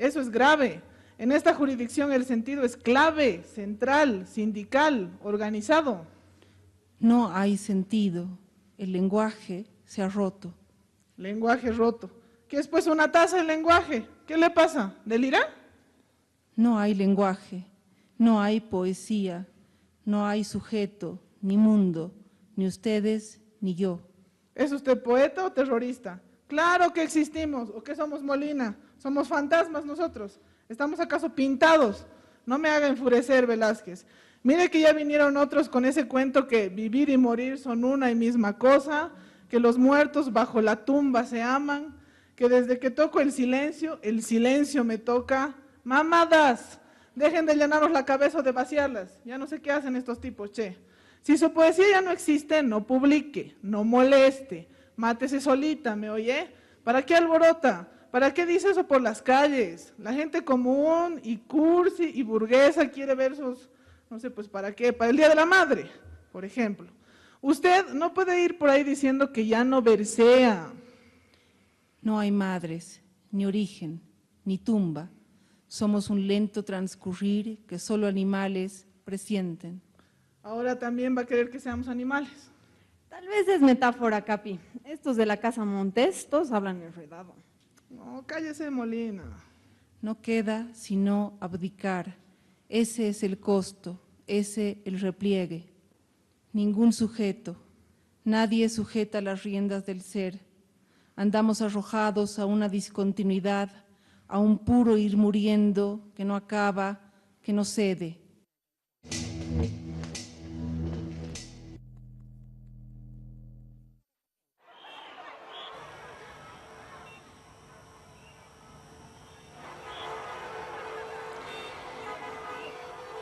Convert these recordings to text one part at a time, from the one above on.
Eso es grave. En esta jurisdicción el sentido es clave, central, sindical, organizado. No hay sentido. El lenguaje se ha roto. Lenguaje roto. ¿Qué es pues una taza de lenguaje? ¿Qué le pasa? ¿Delira? No hay lenguaje, no hay poesía, no hay sujeto, ni mundo, ni ustedes, ni yo. ¿Es usted poeta o terrorista? Claro que existimos, ¿o qué somos Molina? Somos fantasmas nosotros. ¿Estamos acaso pintados? No me haga enfurecer, Velázquez. Mire que ya vinieron otros con ese cuento que vivir y morir son una y misma cosa, que los muertos bajo la tumba se aman, que desde que toco el silencio me toca. Mamadas, dejen de llenarnos la cabeza o de vaciarlas. Ya no sé qué hacen estos tipos, che. Si su poesía ya no existe, no publique, no moleste, mátese solita, ¿me oye? ¿Para qué alborota? ¿Para qué dice eso por las calles? La gente común y cursi y burguesa quiere ver sus, no sé, pues ¿para qué? Para el Día de la Madre, por ejemplo. Usted no puede ir por ahí diciendo que ya no versea. No hay madres, ni origen, ni tumba. Somos un lento transcurrir que solo animales presienten. Ahora también va a querer que seamos animales. Tal vez es metáfora, Capi. Estos de la Casa Montes, todos hablan enredado. No, cállese, Molina. No queda sino abdicar. Ese es el costo, ese el repliegue. Ningún sujeto, nadie sujeta las riendas del ser. Andamos arrojados a una discontinuidad, a un puro ir muriendo que no acaba, que no cede.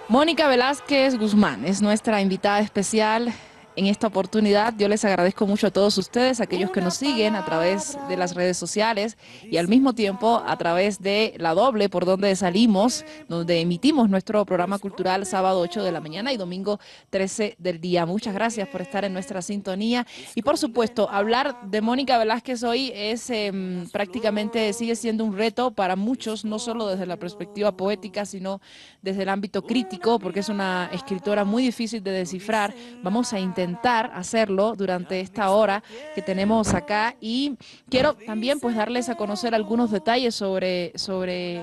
Mónica Velázquez Guzmán es nuestra invitada especial en esta oportunidad. Yo les agradezco mucho a todos ustedes, aquellos que nos siguen a través de las redes sociales y al mismo tiempo a través de La Doble, por donde salimos, donde emitimos nuestro programa cultural sábado 8 de la mañana y domingo 13 del día. Muchas gracias por estar en nuestra sintonía y por supuesto hablar de Mónica Velázquez hoy es prácticamente sigue siendo un reto para muchos, no solo desde la perspectiva poética, sino desde el ámbito crítico, porque es una escritora muy difícil de descifrar. Vamos a intentar hacerlo durante esta hora que tenemos acá y quiero también pues darles a conocer algunos detalles sobre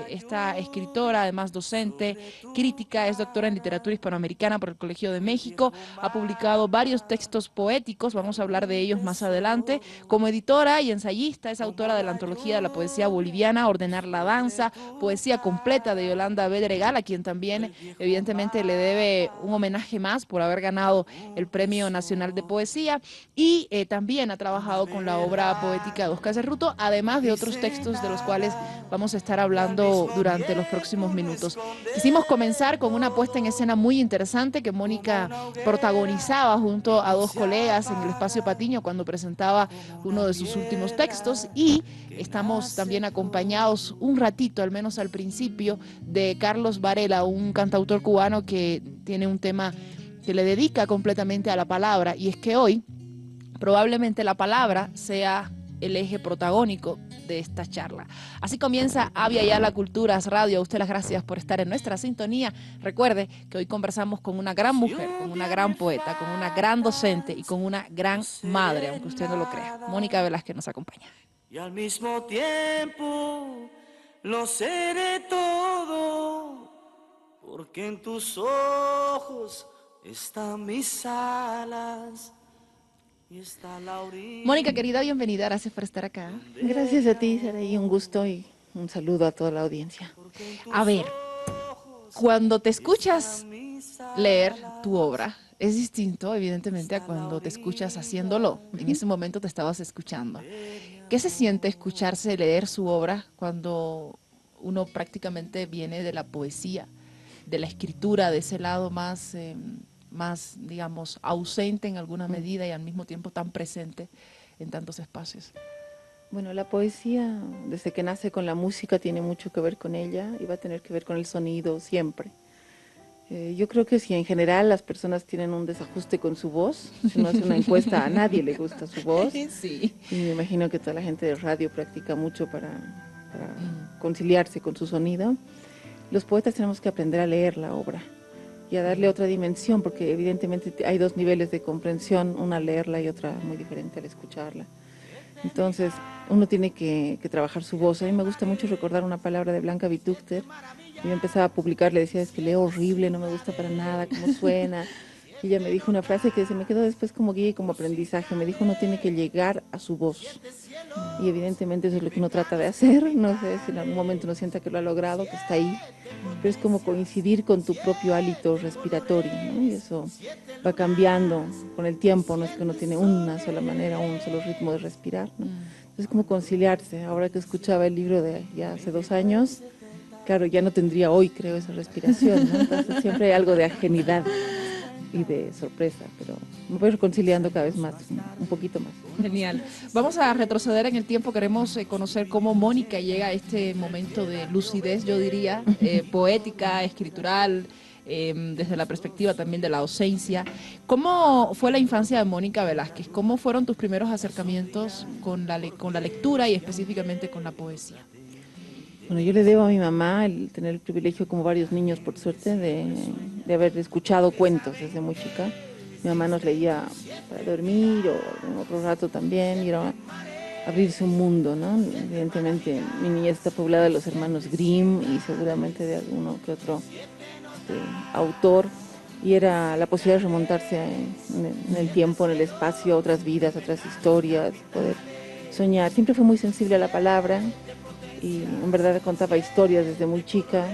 esta escritora, además docente, crítica, es doctora en literatura hispanoamericana por el Colegio de México, ha publicado varios textos poéticos, vamos a hablar de ellos más adelante. Como editora y ensayista es autora de la antología de la poesía boliviana, Ordenar la danza, poesía completa de Yolanda Bedregal, a quien también evidentemente le debe un homenaje más por haber ganado el Premio Nacional de Poesía y también ha trabajado con la obra poética de Oscar Cerruto, además de otros textos de los cuales vamos a estar hablando durante los próximos minutos. Quisimos comenzar con una puesta en escena muy interesante que Mónica protagonizaba junto a dos colegas en el Espacio Patiño cuando presentaba uno de sus últimos textos y estamos también acompañados un ratito, al menos al principio, de Carlos Varela, un cantautor cubano que tiene un tema que le dedica completamente a la palabra, y es que hoy probablemente la palabra sea el eje protagónico de esta charla. Así comienza Avia Yala Culturas Radio. A usted las gracias por estar en nuestra sintonía. Recuerde que hoy conversamos con una gran mujer, con una gran poeta, con una gran docente y con una gran madre, aunque usted no lo crea. Mónica Velázquez nos acompaña. Y al mismo tiempo lo seré todo, porque en tus ojos están mis alas y está la orilla. Mónica, querida, bienvenida, gracias por estar acá. Gracias a ti, Saraí, un gusto y un saludo a toda la audiencia. A ver, cuando te escuchas leer tu obra, es distinto, evidentemente, a cuando te escuchas haciéndolo. En ese momento te estabas escuchando. ¿Qué se siente escucharse leer su obra cuando uno prácticamente viene de la poesía, de la escritura, de ese lado más, más, digamos, ausente en alguna medida y al mismo tiempo tan presente en tantos espacios? Bueno, la poesía, desde que nace con la música, tiene mucho que ver con ella y va a tener que ver con el sonido siempre. Yo creo que si en general las personas tienen un desajuste con su voz, si uno hace una encuesta, a nadie le gusta su voz. Sí. Y me imagino que toda la gente de radio practica mucho para para conciliarse con su sonido. Los poetas tenemos que aprender a leer la obra y a darle otra dimensión, porque evidentemente hay dos niveles de comprensión, una al leerla y otra muy diferente al escucharla. Entonces, uno tiene que trabajar su voz. A mí me gusta mucho recordar una palabra de Blanca Vitúcter. Yo empezaba a publicar, le decía, es que leo horrible, no me gusta para nada cómo suena. Y ella me dijo una frase que se me quedó después como guía y como aprendizaje. Me dijo, uno tiene que llegar a su voz. Y evidentemente eso es lo que uno trata de hacer. No sé si en algún momento uno sienta que lo ha logrado, que está ahí. Pero es como coincidir con tu propio hálito respiratorio, ¿no? Y eso va cambiando con el tiempo. No es que uno tiene una sola manera, un solo ritmo de respirar, ¿no? Es como conciliarse. Ahora que escuchaba el libro de ya hace 2 años, claro, ya no tendría hoy, creo, esa respiración, ¿no? Entonces siempre hay algo de ajenidad y de sorpresa, pero me voy reconciliando cada vez más, un poquito más. Genial. Vamos a retroceder en el tiempo. Queremos conocer cómo Mónica llega a este momento de lucidez, yo diría, poética, escritural, desde la perspectiva también de la docencia. ¿Cómo fue la infancia de Mónica Velázquez? ¿Cómo fueron tus primeros acercamientos con la lectura y específicamente con la poesía? Bueno, yo le debo a mi mamá el tener el privilegio, como varios niños, por suerte, de haber escuchado cuentos desde muy chica. Mi mamá nos leía para dormir o en otro rato también, y era abrirse un mundo, ¿no? Evidentemente, mi niñez está poblada de los hermanos Grimm y seguramente de alguno que otro autor, y era la posibilidad de remontarse en el tiempo, en el espacio, a otras vidas, a otras historias, poder soñar. Siempre fue muy sensible a la palabra y en verdad contaba historias desde muy chica.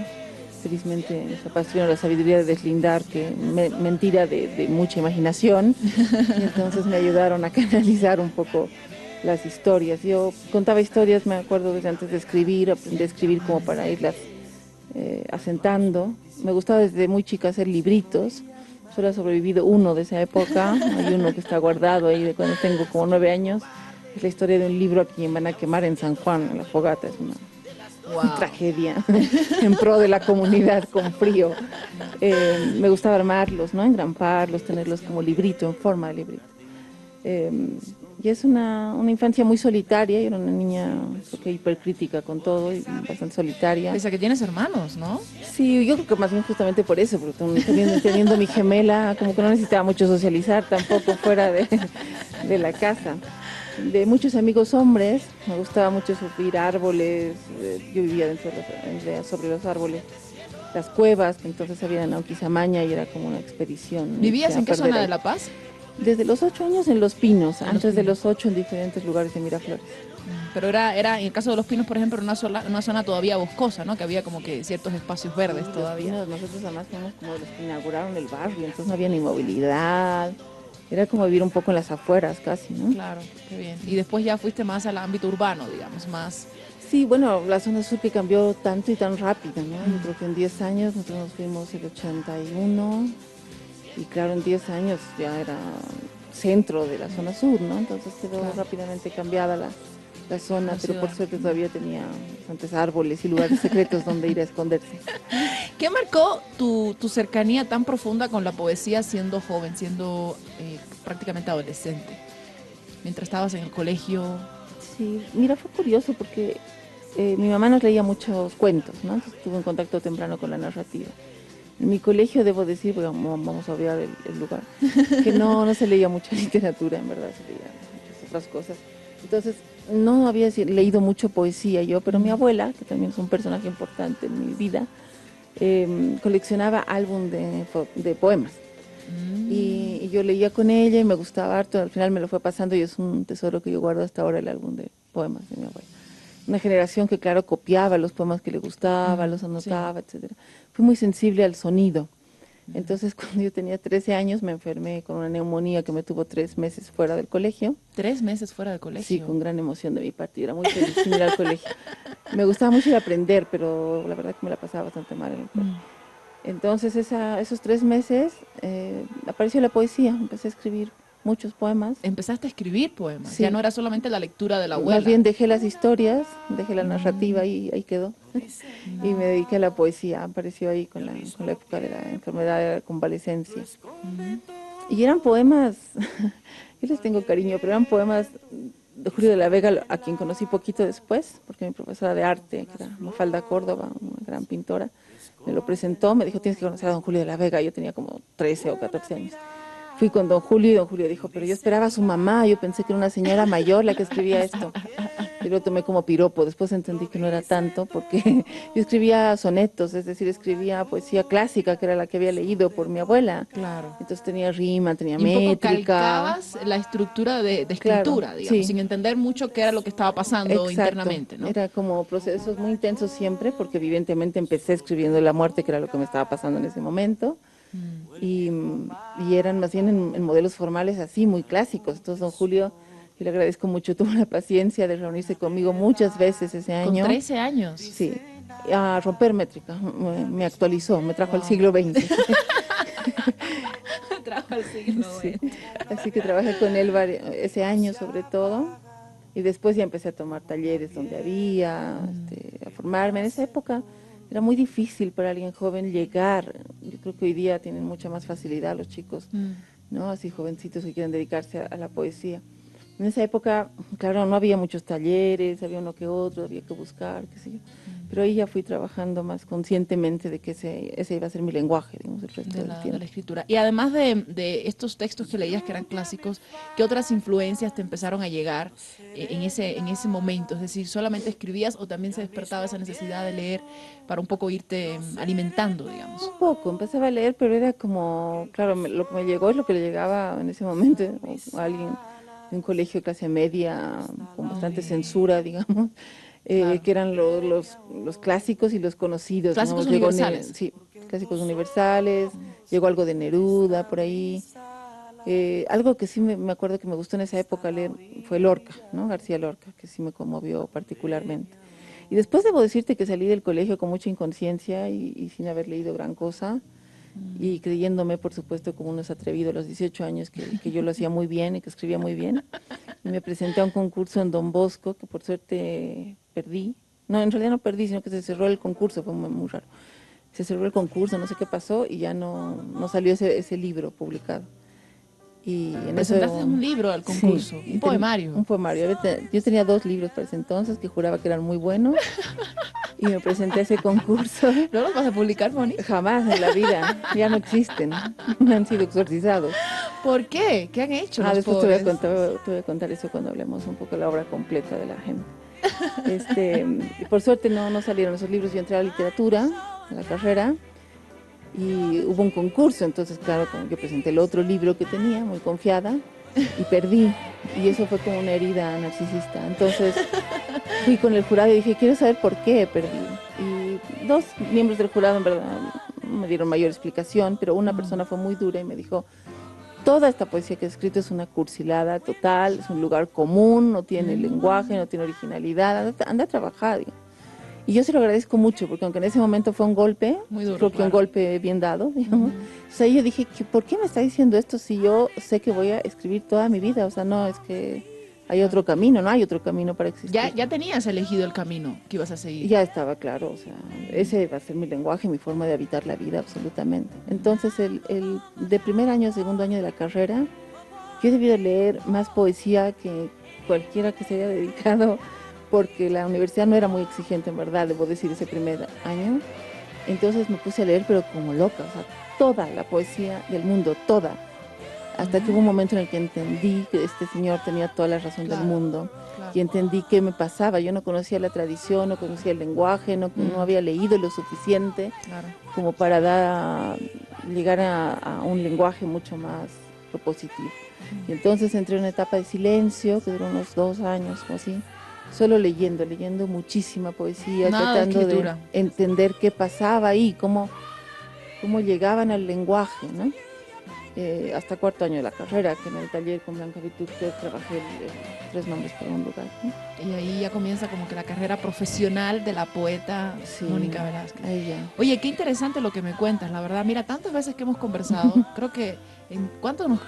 Felizmente mis papás tuvieron la sabiduría de deslindar que mentira de mucha imaginación, y entonces me ayudaron a canalizar un poco las historias. Yo contaba historias, me acuerdo, desde antes de escribir, aprendí a escribir como para irlas asentando. Me gustaba desde muy chica hacer libritos, solo ha sobrevivido uno de esa época, hay uno que está guardado ahí de cuando tengo como 9 años. Es la historia de un libro a quien van a quemar en San Juan, en la fogata. Es una tragedia en pro de la comunidad con frío. Me gustaba armarlos, ¿no? Engramparlos, tenerlos como librito, en forma de librito. Y es una infancia muy solitaria. Yo era una niña hipercrítica con todo y bastante solitaria. Pese a que tienes hermanos, ¿no? Sí, yo creo que más bien justamente por eso, porque teniendo mi gemela, como que no necesitaba mucho socializar tampoco fuera de la casa. De muchos amigos hombres, me gustaba mucho subir árboles, yo vivía sobre los árboles, las cuevas, que entonces había en Nauquizamaña y era como una expedición. ¿Vivías en qué zona de La Paz? Desde los 8 años en Los Pinos, antes de los 8 en diferentes lugares de Miraflores. Pero era en el caso de Los Pinos, por ejemplo, una zona todavía boscosa, ¿no? Que había como que ciertos espacios verdes todavía. Nosotros además fuimos como los que inauguraron el barrio, entonces no había ni movilidad. Era como vivir un poco en las afueras casi, ¿no? Claro, qué bien. Y después ya fuiste más al ámbito urbano, digamos, más... Sí, bueno, la zona sur que cambió tanto y tan rápido, ¿no? Yo creo que en 10 años nosotros nos fuimos en el 81 y claro, en 10 años ya era centro de la zona sur, ¿no? Entonces quedó rápidamente cambiada la zona, pero por suerte todavía tenía bastantes árboles y lugares secretos donde ir a esconderse. ¿Qué marcó tu cercanía tan profunda con la poesía siendo joven, siendo prácticamente adolescente? Mientras estabas en el colegio. Sí, mira, fue curioso porque mi mamá nos leía muchos cuentos, ¿no? Entonces tuve un contacto temprano con la narrativa. En mi colegio, debo decir, porque vamos a obviar el lugar, que no se leía mucha literatura, en verdad, se leía muchas otras cosas. Entonces, no había leído mucho poesía yo, pero mi abuela, que también es un personaje importante en mi vida, coleccionaba álbum de poemas. Y yo leía con ella y me gustaba harto, al final me lo fue pasando y es un tesoro que yo guardo hasta ahora, el álbum de poemas de mi abuela. Una generación que, claro, copiaba los poemas que le gustaba, los anotaba, etcétera. Fui muy sensible al sonido. Entonces, cuando yo tenía 13 años, me enfermé con una neumonía que me tuvo 3 meses fuera del colegio. 3 meses fuera del colegio. Sí, con gran emoción de mi parte. Era muy feliz sin ir al colegio. Me gustaba mucho ir a aprender, pero la verdad que me la pasaba bastante mal en el colegio. Entonces, esos 3 meses apareció la poesía. Empecé a escribir muchos poemas. Empezaste a escribir poemas. Sí. Ya no era solamente la lectura de la abuela. Más bien dejé las historias, dejé la narrativa y ahí quedó. Y me dediqué a la poesía. Apareció ahí con la época de la enfermedad de la convalecencia. Y eran poemas, yo les tengo cariño, pero eran poemas de Julio de la Vega, a quien conocí poquito después, porque mi profesora de arte, que era Mafalda Córdoba, una gran pintora, me lo presentó, me dijo, tienes que conocer a don Julio de la Vega. Yo tenía como 13 o 14 años. Fui con don Julio y don Julio dijo, pero yo esperaba a su mamá, yo pensé que era una señora mayor la que escribía esto. Y lo tomé como piropo, después entendí que no era tanto, porque yo escribía sonetos, es decir, escribía poesía clásica, que era la que había leído por mi abuela. Claro. Entonces tenía rima, tenía Y un poco métrica. calcabas la estructura de escritura, Claro, digamos, sí. sin entender mucho qué era lo que estaba pasando Exacto. internamente, ¿no? Era como procesos muy intensos siempre, porque evidentemente empecé escribiendo la muerte, que era lo que me estaba pasando en ese momento. Y eran más bien en modelos formales así, muy clásicos. Entonces, don Julio, yo le agradezco mucho, tuvo la paciencia de reunirse conmigo muchas veces ese año. Con 13 años. Sí, a romper métrica, me actualizó, me trajo al siglo XX. Trajo al siglo Sí. Así que trabajé con él ese año sobre todo. Y después ya empecé a tomar talleres donde había, a formarme. En esa época era muy difícil para alguien joven llegar. Yo creo que hoy día tienen mucha más facilidad los chicos, ¿no? Así jovencitos que quieren dedicarse a la poesía. En esa época, claro, no había muchos talleres, había uno que otro, había que buscar, qué sé yo. Pero ahí ya fui trabajando más conscientemente de que ese iba a ser mi lenguaje, digamos, el resto del De tiempo. la escritura. Y además de estos textos que leías que eran clásicos, ¿qué otras influencias te empezaron a llegar en ese momento? Es decir, ¿solamente escribías o también se despertaba esa necesidad de leer para un poco irte alimentando, digamos? Un poco, empezaba a leer, pero era como, claro, lo que me llegó es lo que le llegaba en ese momento a alguien de un colegio de clase media, con bastante censura, digamos, Claro. que eran los clásicos y los conocidos. Clásicos ¿no? Llegó universales. Sí, clásicos universales, llegó algo de Neruda por ahí. Algo que sí me acuerdo que me gustó en esa época leer fue Lorca, ¿no? García Lorca, que sí me conmovió particularmente. Y después debo decirte que salí del colegio con mucha inconsciencia y sin haber leído gran cosa y creyéndome, por supuesto, como unos atrevidos a los 18 años que yo lo hacía muy bien y que escribía muy bien. Y me presenté a un concurso en Don Bosco que por suerte perdí. No, en realidad no perdí, sino que se cerró el concurso, fue muy raro. Se cerró el concurso, no sé qué pasó y ya no salió ese libro publicado. Y en Presentaste eso, un libro al concurso, sí, un poemario. Un poemario. Yo tenía 2 libros para ese entonces que juraba que eran muy buenos y me presenté a ese concurso. ¿No los vas a publicar, Moni? Jamás en la vida, ya no existen, han sido exorcizados. ¿Por qué? ¿Qué han hecho los Después pobres? te voy a contar eso cuando hablemos un poco de la obra completa de la gente. Por suerte no salieron esos libros, yo entré a la literatura, a la carrera, y hubo un concurso, entonces claro, yo presenté el otro libro que tenía, muy confiada, y perdí, y eso fue como una herida narcisista. Entonces fui con el jurado y dije, quiero saber por qué perdí. Y 2 miembros del jurado en verdad no me dieron mayor explicación, pero una persona fue muy dura y me dijo, toda esta poesía que he escrito es una cursilada total, es un lugar común, no tiene lenguaje, no tiene originalidad, anda a trabajar. Y yo se lo agradezco mucho, porque aunque en ese momento fue un golpe, Muy duro, creo que claro. un golpe bien dado, digamos. O sea, yo dije, ¿por qué me está diciendo esto si yo sé que voy a escribir toda mi vida? O sea, no, es que hay otro camino, no hay otro camino para existir. Ya tenías elegido el camino que ibas a seguir. Ya estaba claro, o sea, ese va a ser mi lenguaje, mi forma de habitar la vida, absolutamente. Entonces, de primer año, segundo año de la carrera, yo he debido leer más poesía que cualquiera que se haya dedicado, porque la universidad no era muy exigente, en verdad, debo decir, ese primer año. Entonces me puse a leer, pero como loca, o sea, toda la poesía del mundo, toda. Hasta que hubo un momento en el que entendí que este señor tenía toda la razón del mundo, y entendí qué me pasaba. Yo no conocía la tradición, no conocía el lenguaje, no había leído lo suficiente como para llegar a un lenguaje mucho más propositivo. Y entonces entré en una etapa de silencio que duró unos 2 años o así, solo leyendo muchísima poesía, Nada de tratando de escritura. entender qué pasaba ahí, cómo llegaban al lenguaje, ¿no? Hasta cuarto año de la carrera, que en el taller con Blanca Vitute trabajé 3 nombres para un lugar, ¿no? Y ahí ya comienza como que la carrera profesional de la poeta Sí, Mónica Velázquez. ahí ya. Oye, qué interesante lo que me cuentas, la verdad. Mira, tantas veces que hemos conversado, creo que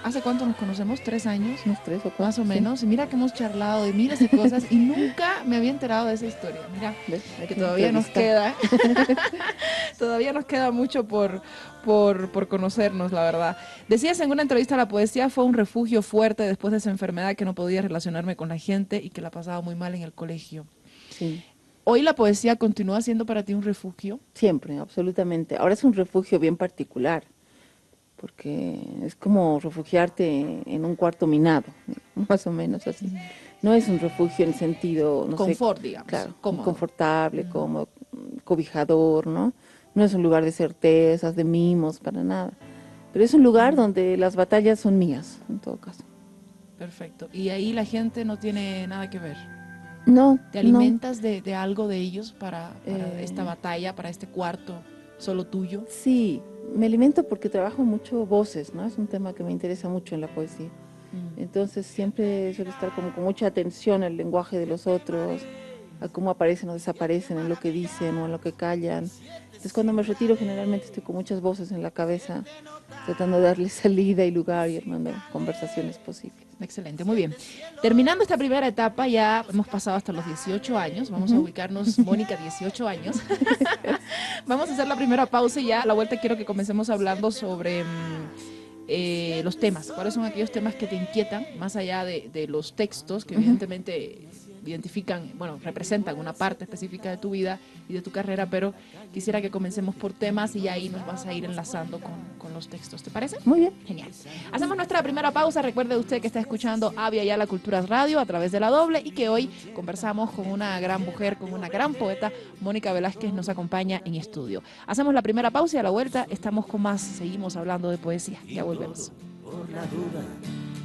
¿Hace cuánto nos conocemos? ¿3 años? Unos 3 o 4. Más o menos. Y mira que hemos charlado de miles de cosas y nunca me había enterado de esa historia. Mira, que todavía nos queda. Todavía nos queda mucho por conocernos, la verdad. Decías en una entrevista, la poesía fue un refugio fuerte después de esa enfermedad, que no podía relacionarme con la gente y que la pasaba muy mal en el colegio. Sí. ¿Hoy la poesía continúa siendo para ti un refugio? Siempre, absolutamente. Ahora es un refugio bien particular, porque es como refugiarte en un cuarto minado, más o menos así. No es un refugio en sentido, no Confort, sé, digamos, claro, cómodo. confortable, cómodo, cobijador, ¿no? No es un lugar de certezas, de mimos, para nada. Pero es un lugar donde las batallas son mías, en todo caso. Perfecto. ¿Y ahí la gente no tiene nada que ver? No, ¿Te no. alimentas de algo de ellos para esta batalla, para este cuarto solo tuyo? Sí, me alimento porque trabajo mucho voces, ¿no? Es un tema que me interesa mucho en la poesía. Entonces siempre suelo estar como con mucha atención al lenguaje de los otros, a cómo aparecen o desaparecen en lo que dicen o en lo que callan. Entonces cuando me retiro generalmente estoy con muchas voces en la cabeza, tratando de darle salida y lugar y armando conversaciones posibles. Excelente, muy bien. Terminando esta primera etapa, ya hemos pasado hasta los 18 años, vamos a ubicarnos, Mónica, 18 años. Vamos a hacer la primera pausa y ya a la vuelta quiero que comencemos hablando sobre los temas. ¿Cuáles son aquellos temas que te inquietan, más allá de los textos, que evidentemente identifican, bueno, representan una parte específica de tu vida y de tu carrera, pero quisiera que comencemos por temas y ahí nos vas a ir enlazando con los textos, ¿te parece? Muy bien. Genial. Hacemos nuestra primera pausa. Recuerde usted que está escuchando Avia Yala Culturas Radio a través de La Doble y que hoy conversamos con una gran mujer, con una gran poeta. Mónica Velázquez nos acompaña en estudio. Hacemos la primera pausa y a la vuelta estamos con más. Seguimos hablando de poesía. Ya volvemos. Por la duda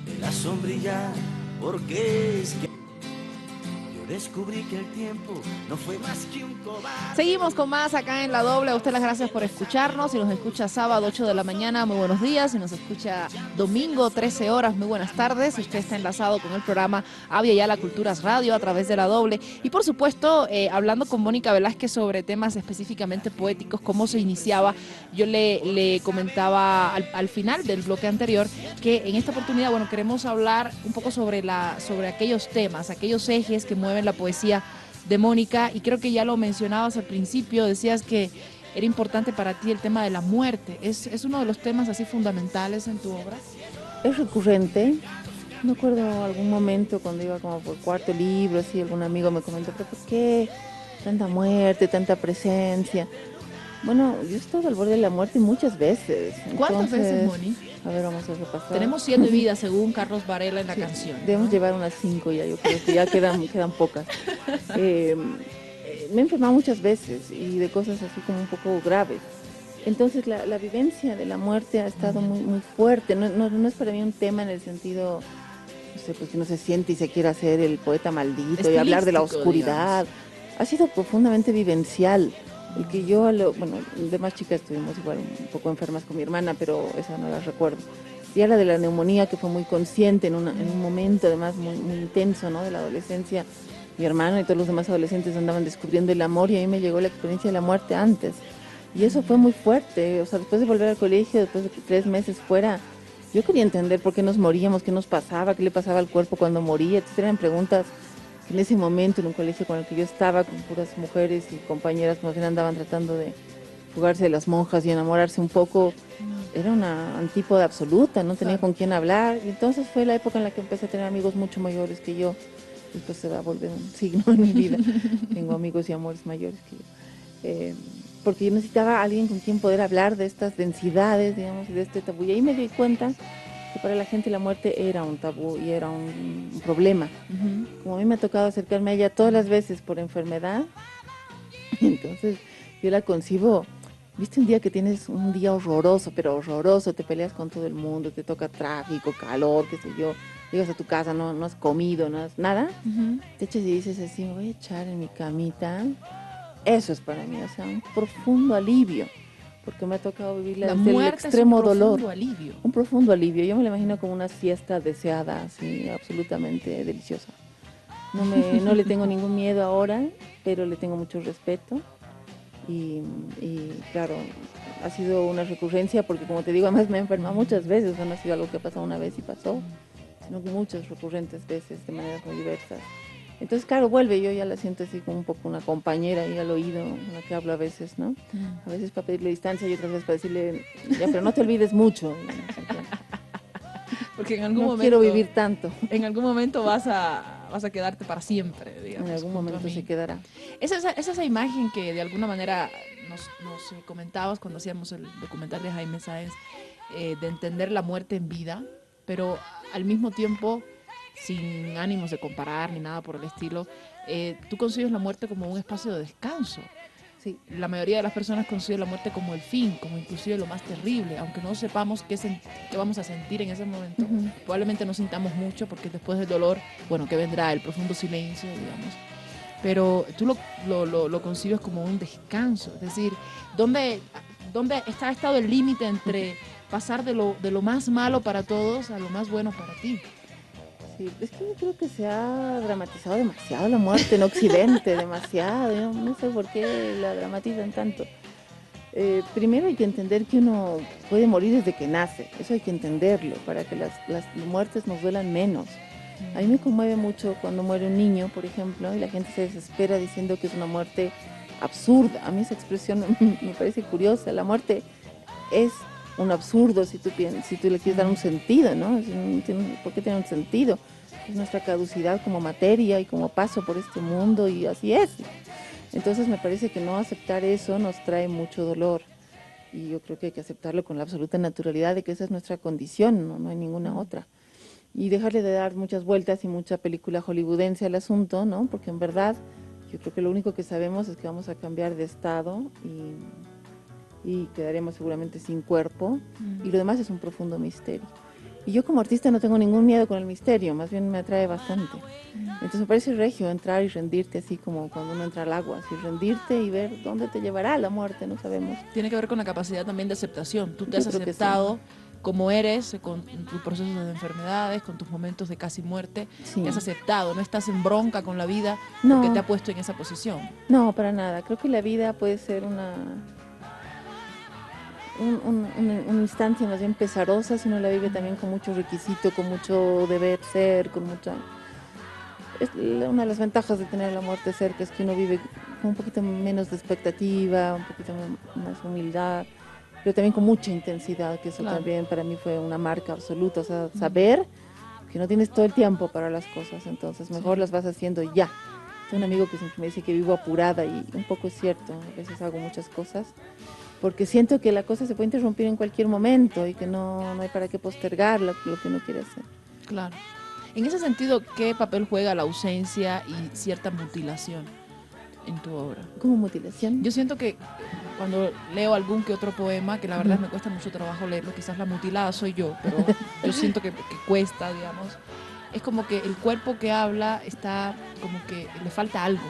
de la sombrilla, porque es que yo descubrí que el tiempo no fue más que un cobarde. Seguimos con más acá en La Doble. A usted las gracias por escucharnos. Si nos escucha sábado 8 de la mañana, muy buenos días. Si nos escucha domingo 13 horas, muy buenas tardes. Usted está enlazado con el programa Avia Yala Culturas Radio a través de La Doble. Y por supuesto, hablando con Mónica Velázquez sobre temas específicamente poéticos, cómo se iniciaba. Yo le comentaba al final del bloque anterior que en esta oportunidad, bueno, queremos hablar un poco sobre aquellos temas, aquellos ejes que mueven la poesía de Mónica, y creo que ya lo mencionabas al principio, decías que era importante para ti el tema de la muerte. ¿Es uno de los temas así fundamentales en tu obra? Es recurrente. Me acuerdo algún momento cuando iba como por cuarto libro, así algún amigo me comentó, ¿pero por qué tanta muerte, tanta presencia? Bueno, yo he estado al borde de la muerte muchas veces. ¿Cuántas veces, Moni? A ver, vamos a repasar. Tenemos 7 vidas, según Carlos Varela en la canción. Debemos llevar unas 5 ya, yo creo que ya quedan pocas. Me he enfermado muchas veces y de cosas así como un poco graves. Entonces la vivencia de la muerte ha estado muy, muy fuerte. No es para mí un tema en el sentido, no sé, pues que no se siente y se quiera hacer el poeta maldito y hablar de la oscuridad. Digamos. Ha sido profundamente vivencial. El que yo, bueno, de más chica estuvimos igual un poco enfermas con mi hermana, pero esa no la recuerdo. Y la de la neumonía, que fue muy consciente en un momento además muy, muy intenso, ¿no? De la adolescencia. Mi hermano y todos los demás adolescentes andaban descubriendo el amor y a mí me llegó la experiencia de la muerte antes. Y eso fue muy fuerte. O sea, después de volver al colegio, después de 3 meses fuera, yo quería entender por qué nos moríamos, qué nos pasaba, qué le pasaba al cuerpo cuando moría. Entonces eran preguntas que en ese momento en un colegio con el que yo estaba, con puras mujeres y compañeras que más bien andaban tratando de fugarse de las monjas y enamorarse un poco, era una antípoda absoluta, no tenía con quién hablar. Y entonces fue la época en la que empecé a tener amigos mucho mayores que yo. Después se va a volver un signo en mi vida. Tengo amigos y amores mayores que yo. Porque yo necesitaba a alguien con quien poder hablar de estas densidades, digamos, y de este tabú. Y ahí me di cuenta que para la gente la muerte era un tabú y era un problema. Como a mí me ha tocado acercarme a ella todas las veces por enfermedad, entonces yo la concibo. ¿Viste un día que tienes un día horroroso, pero horroroso? Te peleas con todo el mundo, te toca tráfico, calor, qué sé yo. Llegas a tu casa, no has comido, no has nada. Te echas y dices así, me voy a echar en mi camita. Eso es para mí, o sea, un profundo alivio. Porque me ha tocado vivirla desde el extremo dolor. Un profundo alivio. Yo me lo imagino como una siesta deseada, así, absolutamente deliciosa. No le tengo ningún miedo ahora, pero le tengo mucho respeto. Y claro, ha sido una recurrencia porque, como te digo, además me he enfermado muchas veces, o sea, no ha sido algo que ha pasado una vez y pasó, sino que muchas recurrentes veces de maneras muy diversas. Entonces, claro, vuelve, yo ya la siento así como un poco una compañera ahí al oído, con la que hablo a veces, ¿no? A veces para pedirle distancia y otras veces para decirle, ya, pero no te olvides mucho. Porque en algún No momento... quiero vivir tanto. En algún momento vas a quedarte para siempre, digamos. En algún junto a momento mí. se quedará. Es esa imagen que de alguna manera nos comentabas cuando hacíamos el documental de Jaime Sáenz, de entender la muerte en vida, pero al mismo tiempo, sin ánimos de comparar ni nada por el estilo, tú concibes la muerte como un espacio de descanso. Sí. La mayoría de las personas conciben la muerte como el fin, como inclusive lo más terrible, aunque no sepamos qué vamos a sentir en ese momento. Probablemente no sintamos mucho porque después del dolor, bueno, ¿qué vendrá? El profundo silencio, digamos. Pero tú lo concibes como un descanso, es decir, ¿dónde ha estado el límite entre pasar de lo más malo para todos a lo más bueno para ti? Sí, es que yo creo que se ha dramatizado demasiado la muerte en Occidente, demasiado. Yo no sé por qué la dramatizan tanto. Primero hay que entender que uno puede morir desde que nace, eso hay que entenderlo, para que las muertes nos duelan menos. A mí me conmueve mucho cuando muere un niño, por ejemplo, y la gente se desespera diciendo que es una muerte absurda. A mí esa expresión me parece curiosa. La muerte es un absurdo si tú le quieres dar un sentido, ¿no? ¿Por qué tiene un sentido? Es nuestra caducidad como materia y como paso por este mundo y así es. Entonces me parece que no aceptar eso nos trae mucho dolor y yo creo que hay que aceptarlo con la absoluta naturalidad de que esa es nuestra condición, no hay ninguna otra. Y dejarle de dar muchas vueltas y mucha película hollywoodense al asunto, ¿no? Porque en verdad yo creo que lo único que sabemos es que vamos a cambiar de estado y quedaremos seguramente sin cuerpo y lo demás es un profundo misterio. Y yo como artista no tengo ningún miedo con el misterio, más bien me atrae bastante. Entonces me parece regio entrar y rendirte así como cuando uno entra al agua, así rendirte y ver dónde te llevará la muerte, no sabemos. Tiene que ver con la capacidad también de aceptación. Tú te Yo has creo que aceptado sí. como eres, con tus procesos de enfermedades, con tus momentos de casi muerte. Sí. Te has aceptado, no estás en bronca con la vida No. porque te ha puesto en esa posición. No, para nada. Creo que la vida puede ser una instancia más bien pesarosa si uno la vive también con mucho requisito, con mucho deber ser, con mucha... Una de las ventajas de tener la muerte cerca es que uno vive con un poquito menos de expectativa, un poquito más humildad, pero también con mucha intensidad, que eso Claro. también para mí fue una marca absoluta, o sea, saber que no tienes todo el tiempo para las cosas, entonces mejor las vas haciendo ya. Tengo un amigo que siempre me dice que vivo apurada y un poco es cierto, a veces hago muchas cosas porque siento que la cosa se puede interrumpir en cualquier momento y que no hay para qué postergar lo que uno quiere hacer. Claro. En ese sentido, ¿qué papel juega la ausencia y cierta mutilación en tu obra? ¿Como mutilación? Yo siento que cuando leo algún que otro poema, que la verdad me cuesta mucho trabajo leerlo, quizás la mutilada soy yo, pero yo siento que cuesta, digamos, es como que el cuerpo que habla está como que le falta algo.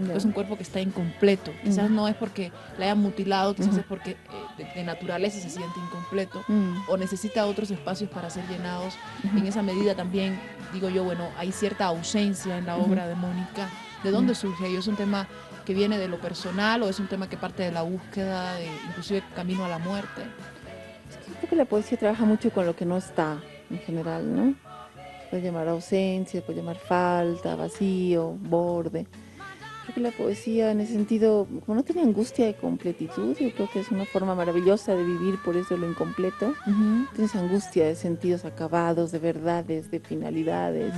Ya. Es un cuerpo que está incompleto. Quizás no es porque la hayan mutilado, quizás es porque de naturaleza se siente incompleto o necesita otros espacios para ser llenados. En esa medida también, digo yo, bueno, hay cierta ausencia en la obra de Mónica. ¿De dónde surge ello? ¿Es un tema que viene de lo personal o es un tema que parte de la búsqueda, de inclusive camino a la muerte? Yo creo que la poesía trabaja mucho con lo que no está, en general, ¿no? Se puede llamar ausencia, se puede llamar falta, vacío, borde. Creo que la poesía, en ese sentido, como no tiene angustia de completitud, yo creo que es una forma maravillosa de vivir, por eso lo incompleto. Tienes angustia de sentidos acabados, de verdades, de finalidades.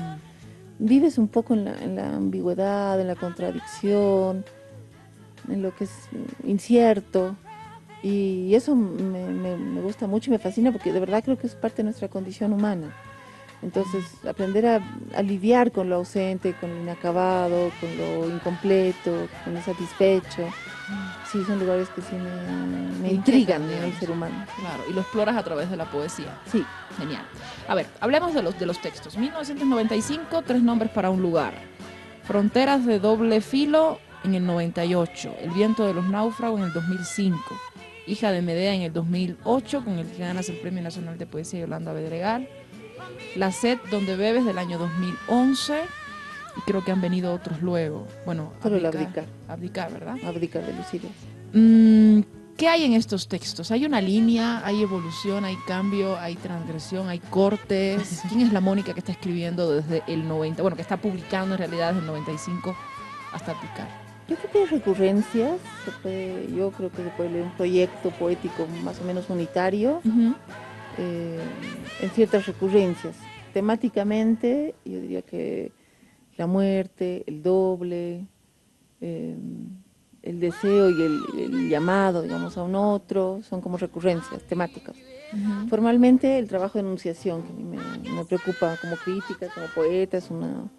Vives un poco en la ambigüedad, en la contradicción, en lo que es incierto. Y eso me gusta mucho y me fascina porque de verdad creo que es parte de nuestra condición humana. Entonces, aprender a lidiar con lo ausente, con lo inacabado, con lo incompleto, con lo insatisfecho, sí, son lugares que sí me intrigan en el ser humano. Claro, y lo exploras a través de la poesía. Sí. Genial. A ver, hablemos de los textos. 1995, 3 nombres para un lugar. Fronteras de doble filo en el 98. El viento de los náufragos en el 2005. Hija de Medea en el 2008, con el que ganas el Premio Nacional de Poesía Yolanda Bedregal. La sed donde bebes del año 2011. Y creo que han venido otros luego. Bueno, Solo el abdicar. Abdicar, ¿verdad? Abdicar de Lucía. ¿Qué hay en estos textos? ¿Hay una línea, hay evolución, hay cambio, hay transgresión, hay cortes? ¿Quién es la Mónica que está escribiendo desde el 90, bueno, que está publicando en realidad desde el 95 hasta Picar? Yo creo que hay recurrencias, yo creo que se puede leer un proyecto poético más o menos unitario, en ciertas recurrencias. Temáticamente, yo diría que la muerte, el doble, el deseo y el llamado, digamos, a un otro, son como recurrencias temáticas. Formalmente, el trabajo de enunciación, que a mí me preocupa como crítica, como poeta, es un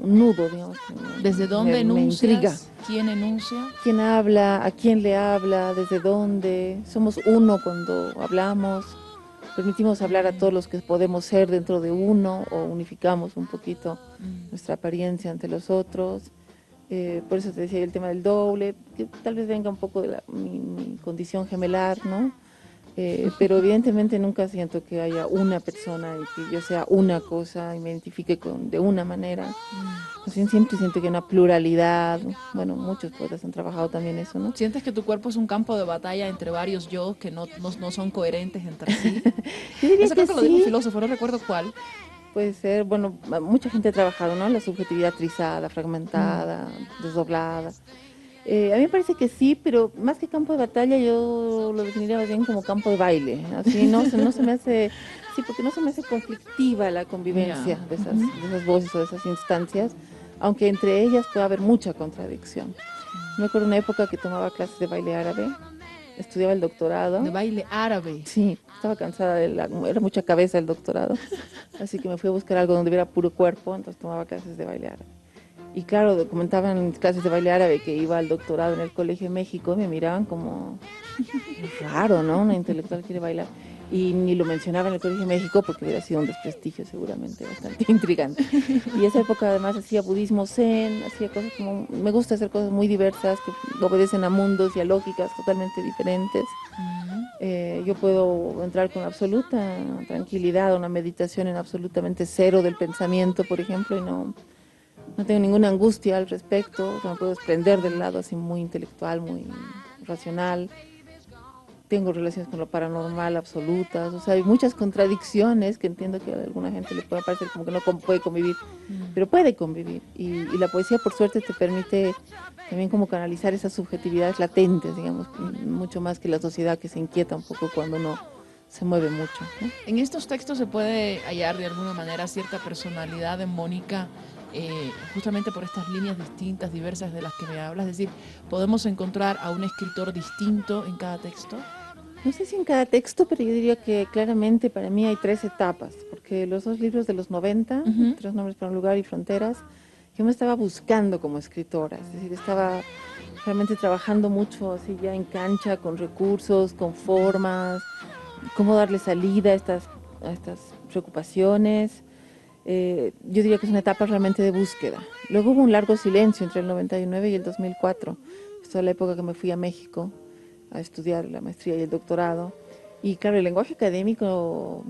nudo, digamos. ¿Desde dónde me intriga. enuncias? ¿Quién enuncia? ¿Quién habla? ¿A quién le habla? ¿Desde dónde? Somos uno cuando hablamos. Permitimos hablar a todos los que podemos ser dentro de uno o unificamos un poquito nuestra apariencia ante los otros. Por eso te decía el tema del doble, que tal vez venga un poco de mi condición gemelar, ¿no? Pero evidentemente nunca siento que haya una persona y que yo sea una cosa y me identifique de una manera. Más bien siempre siento que hay una pluralidad. Bueno, muchos poetas han trabajado también eso, ¿no? ¿Sientes que tu cuerpo es un campo de batalla entre varios yo que no son coherentes entre sí? Yo diría Eso que creo que lo dijo un sí. filósofo, no recuerdo cuál. Puede ser, bueno, mucha gente ha trabajado, ¿no? La subjetividad trizada, fragmentada, desdoblada. A mí me parece que sí, pero más que campo de batalla yo lo definiría más bien como campo de baile. Así no se me hace, sí, porque no se me hace conflictiva la convivencia de esas voces o de esas instancias, aunque entre ellas puede haber mucha contradicción. Me acuerdo una época que tomaba clases de baile árabe, estudiaba el doctorado. De baile árabe. Sí, estaba cansada era mucha cabeza el doctorado, así que me fui a buscar algo donde hubiera puro cuerpo, entonces tomaba clases de baile árabe. Y claro, comentaban en mis clases de baile árabe que iba al doctorado en el Colegio de México, y me miraban como raro, ¿no? Una intelectual quiere bailar. Y ni lo mencionaba en el Colegio de México porque hubiera sido un desprestigio seguramente bastante intrigante. Y esa época además hacía budismo zen, hacía cosas como, me gusta hacer cosas muy diversas que obedecen a mundos y a lógicas totalmente diferentes. Yo puedo entrar con absoluta tranquilidad a una meditación en absolutamente cero del pensamiento, por ejemplo, y no tengo ninguna angustia al respecto, o sea, me puedo desprender del lado así muy intelectual, muy racional. Tengo relaciones con lo paranormal absolutas, o sea, hay muchas contradicciones que entiendo que a alguna gente le puede parecer como que no puede convivir, pero puede convivir. Y la poesía, por suerte, te permite también como canalizar esas subjetividades latentes, digamos, mucho más que la sociedad que se inquieta un poco cuando uno se mueve mucho, ¿no? En estos textos se puede hallar de alguna manera cierta personalidad de Mónica, justamente por estas líneas distintas, diversas de las que me hablas. Es decir, ¿podemos encontrar a un escritor distinto en cada texto? No sé si en cada texto, pero yo diría que claramente para mí hay 3 etapas, porque los 2 libros de los 90, Tres nombres para un lugar y Fronteras, yo me estaba buscando como escritora, es decir, estaba realmente trabajando mucho así ya en cancha, con recursos, con formas, cómo darle salida a estas preocupaciones. Yo diría que es una etapa realmente de búsqueda. Luego hubo un largo silencio entre el 99 y el 2004. Esta es la época que me fui a México a estudiar la maestría y el doctorado. Y claro, el lenguaje académico,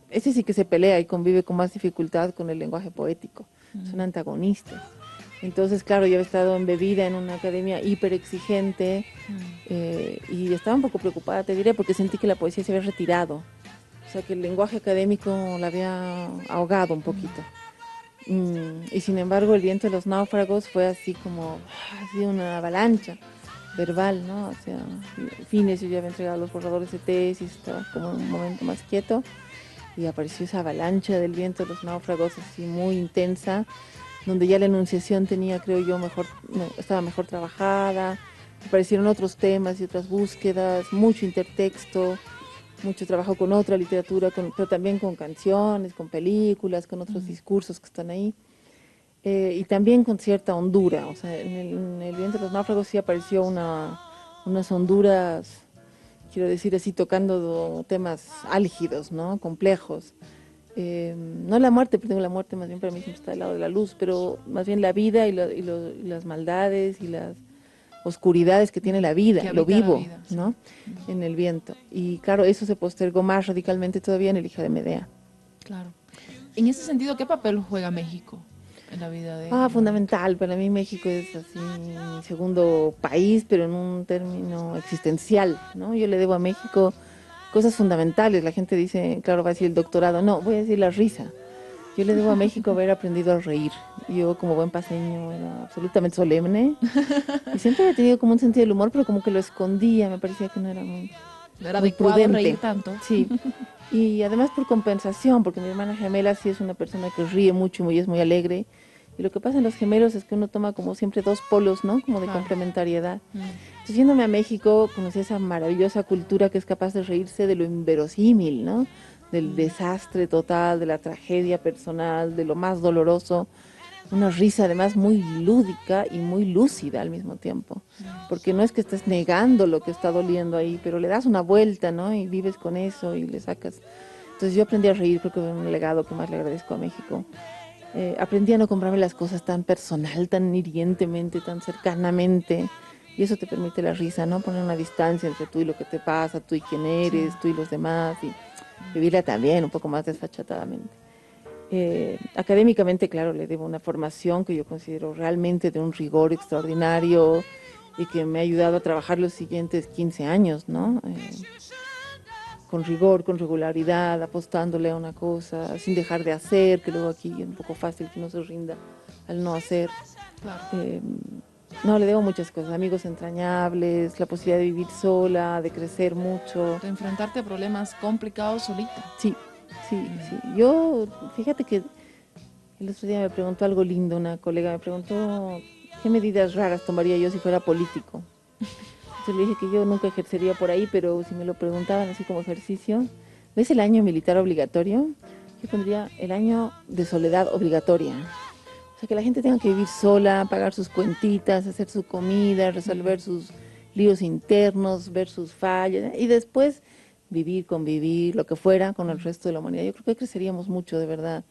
ese sí que se pelea y convive con más dificultad con el lenguaje poético. Son antagonistas. Entonces, claro, yo he estado embebida en una academia hiper exigente y estaba un poco preocupada, te diré, porque sentí que la poesía se había retirado. O sea, que el lenguaje académico la había ahogado un poquito. Y sin embargo, El viento de los náufragos fue así como una avalancha verbal, ¿no? O sea, fines yo ya había entregado los borradores de tesis, estaba como en un momento más quieto y apareció esa avalancha del viento de los náufragos así muy intensa, donde ya la enunciación tenía, creo yo, estaba mejor trabajada, aparecieron otros temas y otras búsquedas, mucho intertexto, mucho trabajo con otra literatura, pero también con canciones, con películas, con otros discursos que están ahí. Y también con cierta hondura, o sea, en el viento de los náufragos sí apareció unas honduras, quiero decir así, tocando temas álgidos, ¿no? Complejos. No la muerte, porque la muerte más bien para mí siempre está del lado de la luz, pero más bien la vida y las maldades y las oscuridades que tiene la vida, lo vivo, vida, ¿no? Sí. En el viento. Y claro, eso se postergó más radicalmente todavía en El hija de Medea. Claro. En ese sentido, ¿qué papel juega México en la vida de Fundamental. Para mí México es así mi segundo país, pero en un término existencial, ¿no? Yo le debo a México cosas fundamentales. La gente dice, claro, va a decir el doctorado. No, voy a decir la risa. Yo le debo a México haber aprendido a reír. Yo, como buen paseño, era absolutamente solemne. Y siempre había tenido como un sentido del humor, pero como que lo escondía. Me parecía que no era muy, no era muy adecuado prudente. reír tanto. Sí. Y además por compensación, porque mi hermana gemela sí es una persona que ríe mucho y es muy alegre. Y lo que pasa en los gemelos es que uno toma como siempre dos polos, ¿no? Como de Claro. complementariedad. Entonces, yéndome a México, conocí esa maravillosa cultura que es capaz de reírse de lo inverosímil, ¿no? Del desastre total, de la tragedia personal, de lo más doloroso. Una risa además muy lúdica y muy lúcida al mismo tiempo. Porque no es que estés negando lo que está doliendo ahí, pero le das una vuelta, ¿no? Y vives con eso y le sacas. Entonces yo aprendí a reír, creo que es un legado que más le agradezco a México. Aprendí a no comprarme las cosas tan personal, tan hirientemente, tan cercanamente. Y eso te permite la risa, ¿no? Poner una distancia entre tú y lo que te pasa, tú y quién eres, tú y los demás, y vivirla también un poco más desfachatadamente. Académicamente, claro, le debo una formación que yo considero realmente de un rigor extraordinario y que me ha ayudado a trabajar los siguientes 15 años, ¿no? Con rigor, con regularidad, apostándole a una cosa, sin dejar de hacer, que luego aquí es un poco fácil que uno se rinda al no hacer. Claro. No, le debo muchas cosas, amigos entrañables, la posibilidad de vivir sola, de crecer mucho. De enfrentarte a problemas complicados solita. Sí, sí, sí. Yo, fíjate que el otro día me preguntó algo lindo, una colega me preguntó qué medidas raras tomaría yo si fuera político. Entonces le dije que yo nunca ejercería por ahí, pero si me lo preguntaban así como ejercicio, ¿ves el año militar obligatorio? Yo pondría el año de soledad obligatoria. O sea, que la gente tenga que vivir sola, pagar sus cuentitas, hacer su comida, resolver sus líos internos, ver sus fallas, y después vivir, convivir, lo que fuera, con el resto de la humanidad. Yo creo que creceríamos mucho, de verdad.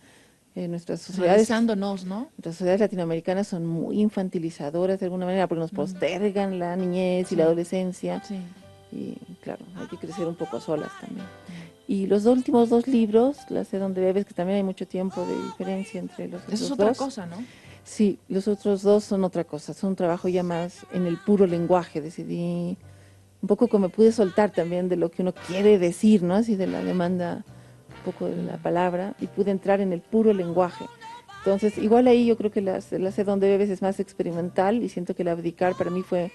Nuestras sociedades, Realizándonos, ¿no? nuestras sociedades latinoamericanas son muy infantilizadoras de alguna manera, porque nos postergan la niñez y la adolescencia. Sí. Y claro, hay que crecer un poco solas también. Y los últimos dos libros, La sed donde bebes, que también hay mucho tiempo de diferencia entre los otros Eso es otra dos. cosa, ¿no? Sí, los otros dos son otra cosa, son un trabajo ya más en el puro lenguaje. Decidí un poco que me pude soltar también de lo que uno quiere decir, ¿no? Así de la demanda, un poco de la palabra, y pude entrar en el puro lenguaje. Entonces, igual ahí yo creo que la sed donde bebes es más experimental, y siento que el abdicar para mí fue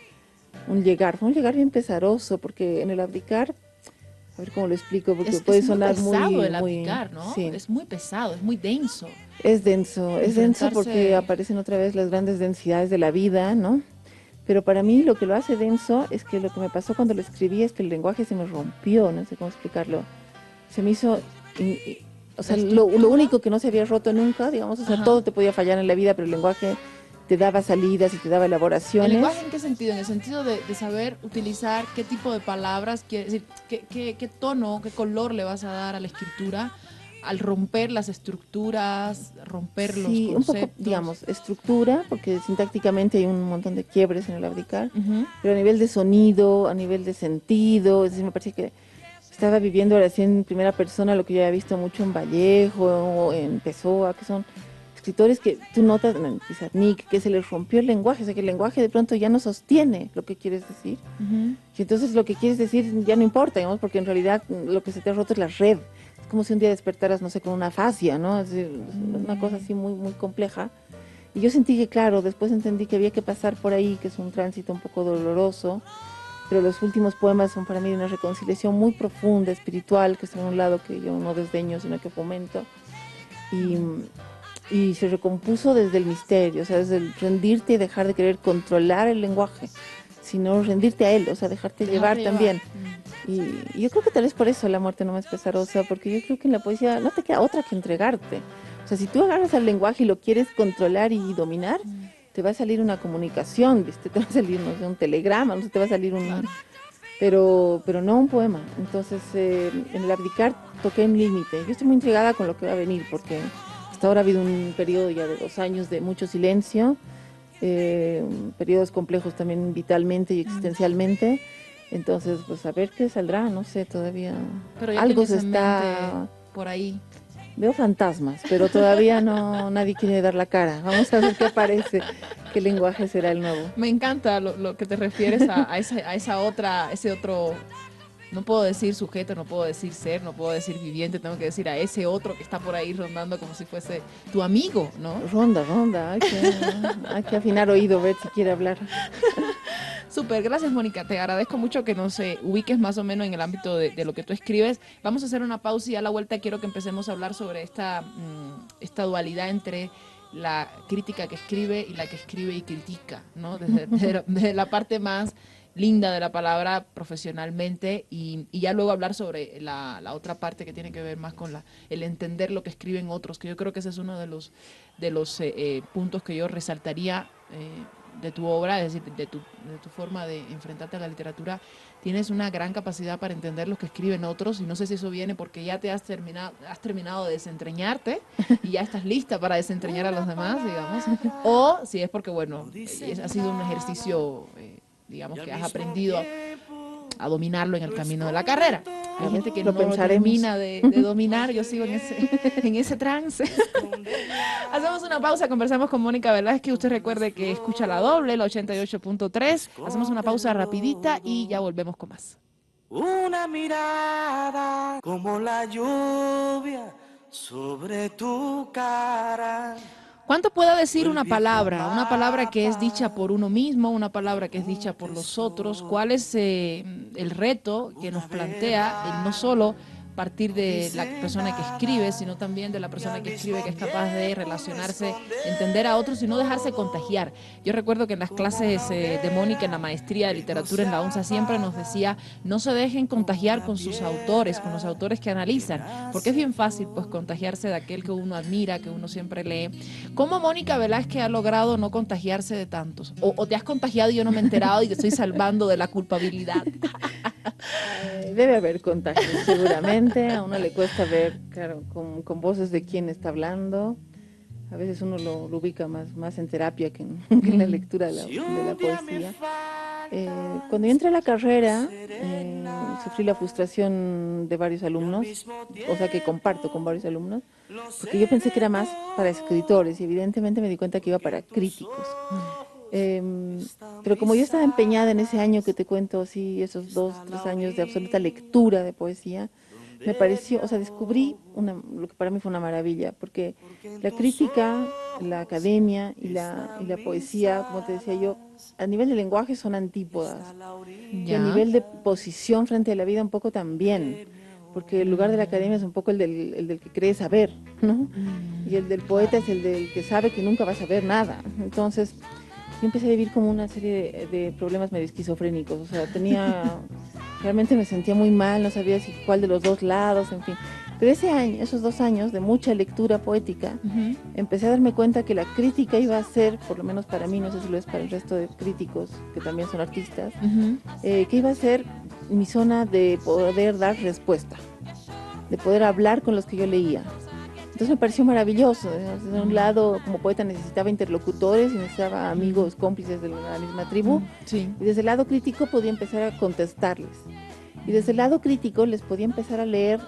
un llegar bien pesaroso, porque en el abdicar, a ver cómo lo explico, porque puede sonar muy pesado muy... el abdicar, ¿no? Sí. Es muy pesado, es muy denso. Es denso Enfrentarse- porque aparecen otra vez las grandes densidades de la vida, ¿no? Pero para mí lo que lo hace denso es que lo que me pasó cuando lo escribí es que el lenguaje se me rompió, no sé cómo explicarlo. Se me hizo, o sea, lo único que no se había roto nunca, digamos, o sea, Ajá. todo te podía fallar en la vida, pero el lenguaje te daba salidas y te daba ¿El elaboraciones. lenguaje en qué sentido? En el sentido de saber utilizar qué tipo de palabras, decir, qué tono, qué color le vas a dar a la escritura al romper las estructuras, romper los Sí, un conceptos. poco, digamos, estructura, porque sintácticamente hay un montón de quiebres en el abdicar. Ujú. Pero a nivel de sonido, a nivel de sentido, es decir, me parece que estaba viviendo ahora sí en primera persona lo que yo había visto mucho en Vallejo o en Pessoa, que son escritores que tú notas, en Pizarnik, que se les rompió el lenguaje, o sea que el lenguaje de pronto ya no sostiene lo que quieres decir. Ujú. Y entonces lo que quieres decir ya no importa, digamos, porque en realidad lo que se te ha roto es la red. Es como si un día despertaras, no sé, con una afasia, ¿no? Es decir, una cosa así muy, muy compleja. Y yo sentí que, claro, después entendí que había que pasar por ahí, que es un tránsito un poco doloroso, pero los últimos poemas son para mí una reconciliación muy profunda, espiritual, que está en un lado que yo no desdeño, sino que fomento. Y se recompuso desde el misterio, o sea, desde el rendirte y dejar de querer controlar el lenguaje, sino rendirte a él, o sea, dejarte llevar también. Y yo creo que tal vez por eso la muerte no me es pesarosa, porque yo creo que en la poesía no te queda otra que entregarte. O sea, si tú agarras al lenguaje y lo quieres controlar y dominar, te va a salir una comunicación, ¿viste? Te va a salir, no sé, un telegrama, no sé, te va a salir un... Claro. Pero no un poema. Entonces, en el abdicar toqué un límite. Yo estoy muy intrigada con lo que va a venir, porque hasta ahora ha habido un periodo ya de 2 años de mucho silencio, periodos complejos también vitalmente y existencialmente. Entonces, pues a ver qué saldrá, no sé, todavía Pero ya algo se tienes en está... mente por ahí. Veo fantasmas, pero todavía no, nadie quiere dar la cara. Vamos a ver qué aparece, qué lenguaje será el nuevo. Me encanta lo que te refieres a esa otra, ese otro, no puedo decir sujeto, no puedo decir ser, no puedo decir viviente, tengo que decir a ese otro que está por ahí rondando como si fuese tu amigo, ¿no? Ronda, hay que afinar oído, ver si quiere hablar. Súper, gracias Mónica, te agradezco mucho que nos ubiques más o menos en el ámbito de lo que tú escribes. Vamos a hacer una pausa y a la vuelta quiero que empecemos a hablar sobre esta dualidad entre la crítica que escribe y la que escribe y critica, ¿no? Desde la parte más linda de la palabra profesionalmente y ya luego hablar sobre la otra parte que tiene que ver más con el entender lo que escriben otros, que yo creo que ese es uno de los puntos que yo resaltaría de tu obra, es decir, de tu forma de enfrentarte a la literatura. Tienes una gran capacidad para entender lo que escriben otros y no sé si eso viene porque ya te has terminado de desentrañarte y ya estás lista para desentrañar a los demás, digamos, o si es porque, bueno, ha sido un ejercicio, digamos, que has aprendido a dominarlo en el camino de la carrera. Hay gente que no lo termina de dominar, yo sigo en ese trance. Hacemos una pausa, conversamos con Mónica Velázquez. Usted recuerde que escucha la doble, la 88.3. Hacemos una pausa rapidita y ya volvemos con más. Una mirada como la lluvia sobre tu cara. ¿Cuánto puede decir una palabra que es dicha por uno mismo, una palabra que es dicha por los otros? ¿Cuál es el reto que nos plantea el no solo partir de la persona que escribe, sino también de la persona que escribe que es capaz de relacionarse, entender a otros y no dejarse contagiar? Yo recuerdo que en las clases de Mónica en la maestría de literatura en la UNSA siempre nos decía, no se dejen contagiar con sus autores, con los autores que analizan, porque es bien fácil pues contagiarse de aquel que uno admira, que uno siempre lee. ¿Cómo Mónica Velázquez ha logrado no contagiarse de tantos? ¿O te has contagiado y yo no me he enterado y te estoy salvando de la culpabilidad? Debe haber contagios, seguramente. A uno le cuesta ver, claro, con voces de quién está hablando. A veces uno lo ubica más en terapia que en la lectura de la poesía. Cuando yo entré a la carrera, sufrí la frustración de varios alumnos, o sea que comparto con varios alumnos, porque yo pensé que era más para escritores y evidentemente me di cuenta que iba para críticos. Pero como yo estaba empeñada en ese año que te cuento, así, esos 2-3 años de absoluta lectura de poesía, me pareció, o sea, descubrí lo que para mí fue una maravilla, porque la crítica, la academia y la poesía, como te decía yo, a nivel de lenguaje son antípodas, y a nivel de posición frente a la vida un poco también, porque el lugar de la academia es un poco el del que cree saber, ¿no? Y el del poeta es el del que sabe que nunca va a saber nada. Entonces, yo empecé a vivir como una serie de problemas medio esquizofrénicos, o sea, realmente me sentía muy mal, no sabía si cuál de los dos lados, en fin. Pero esos 2 años de mucha lectura poética, empecé a darme cuenta que la crítica iba a ser, por lo menos para mí, no sé si lo es para el resto de críticos, que también son artistas, que iba a ser mi zona de poder dar respuesta, de poder hablar con los que yo leía. Entonces me pareció maravilloso. De un lado, como poeta necesitaba interlocutores y necesitaba amigos, cómplices de la misma tribu. Sí. Y desde el lado crítico podía empezar a contestarles. Y desde el lado crítico les podía empezar a leer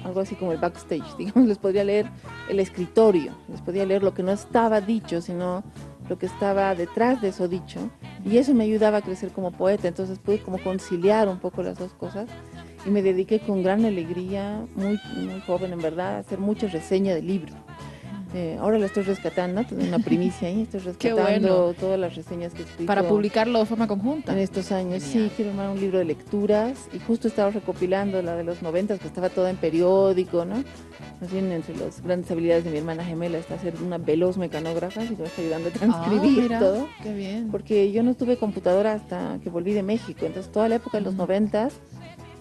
algo así como el backstage, digamos, les podría leer el escritorio, les podía leer lo que no estaba dicho, sino lo que estaba detrás de eso dicho. Y eso me ayudaba a crecer como poeta. Entonces pude como conciliar un poco las dos cosas. Y me dediqué con gran alegría, muy joven en verdad, a hacer muchas reseñas de libros. Ahora lo estoy rescatando, tengo una primicia ahí, estoy rescatando todas las reseñas que he escrito. Para publicarlo de forma conjunta. En estos años, Genial. Sí, quiero armar un libro de lecturas y justo estaba recopilando la de los 90, que estaba toda en periódico, ¿no? Más bien entre las grandes habilidades de mi hermana gemela está hacer una veloz mecanógrafa, y me está ayudando a transcribir mira, todo. Qué bien. Porque yo no tuve computadora hasta que volví de México, entonces toda la época de los 90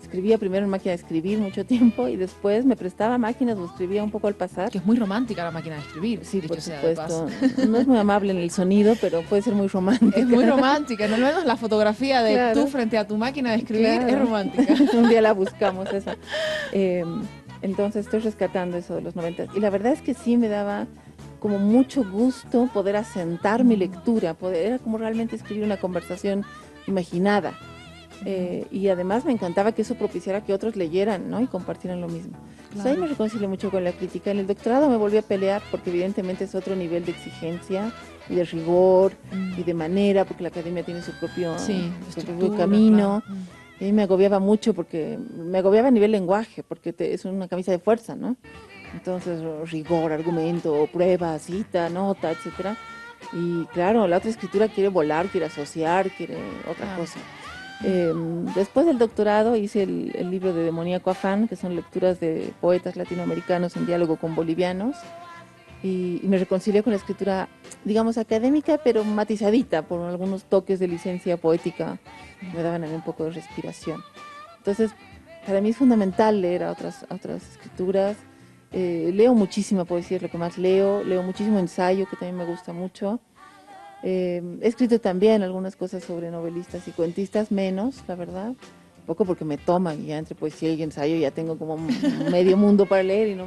escribía primero en máquina de escribir mucho tiempo y después me prestaba máquinas o escribía un poco al pasar. Que es muy romántica la máquina de escribir. Sí, dicho por sea de supuesto. paso. No es muy amable en el sonido, pero puede ser muy romántica. Es muy romántica, no menos la fotografía de Claro. tú frente a tu máquina de escribir Claro. es romántica. Un día la buscamos esa. Entonces estoy rescatando eso de los 90. Y la verdad es que sí me daba como mucho gusto poder asentar mi lectura, era como realmente escribir una conversación imaginada. Y además me encantaba que eso propiciara que otros leyeran, ¿no? Y compartieran lo mismo. Entonces ahí me reconcilio mucho con la crítica. En el doctorado me volví a pelear porque evidentemente es otro nivel de exigencia y de rigor y de manera, porque la academia tiene su propio, su propio camino. Claro. Y ahí me agobiaba mucho porque me agobiaba a nivel lenguaje, porque es una camisa de fuerza, ¿no? Entonces, rigor, argumento, prueba, cita, nota, etcétera. Y claro, la otra escritura quiere volar, quiere asociar, quiere otra cosa. Después del doctorado hice el libro de Demoníaco Afán, que son lecturas de poetas latinoamericanos en diálogo con bolivianos, y me reconcilié con la escritura, digamos, académica, pero matizadita por algunos toques de licencia poética, me daban a mí un poco de respiración. Entonces, para mí es fundamental leer a otras escrituras. Leo muchísima poesía, es lo que más leo muchísimo ensayo, que también me gusta mucho. He escrito también algunas cosas sobre novelistas y cuentistas, menos, la verdad, un poco porque me toman, y ya entre poesía y ensayo ya tengo como medio mundo para leer y uno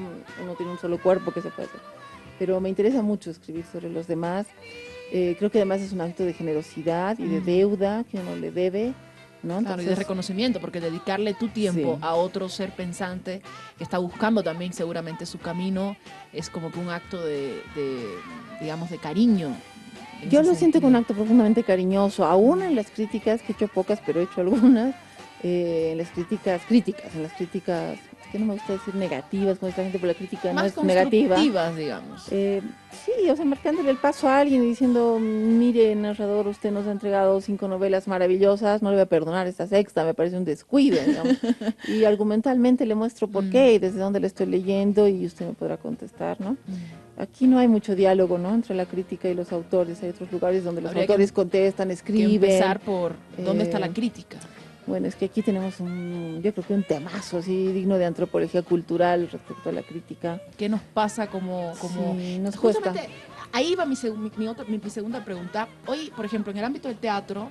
tiene un solo cuerpo que se puede hacer. Pero me interesa mucho escribir sobre los demás. Creo que además es un acto de generosidad y de deuda que uno le debe, ¿no? Claro, y de reconocimiento, porque dedicarle tu tiempo a otro ser pensante que está buscando también seguramente su camino es como que un acto digamos, de cariño. Yo lo siento como un acto profundamente cariñoso, aún en las críticas, que he hecho pocas, pero he hecho algunas, en las críticas, es que no me gusta decir negativas, como dice la gente, pero la crítica más no es negativa. Constructivas, digamos. Sí, o sea, marcándole el paso a alguien y diciendo, mire, narrador, usted nos ha entregado 5 novelas maravillosas, no le voy a perdonar esta sexta, me parece un descuido, digamos. Y argumentalmente le muestro por qué y desde dónde le estoy leyendo y usted me podrá contestar, ¿no? Aquí no hay mucho diálogo, ¿no?, entre la crítica y los autores. Hay otros lugares donde los autores contestan, escriben. Que empezar por dónde está la crítica. Bueno, es que aquí tenemos yo creo que un temazo así digno de antropología cultural respecto a la crítica. ¿Qué nos pasa como sí, nos cuesta. Ahí va mi segunda pregunta. Hoy, por ejemplo, en el ámbito del teatro,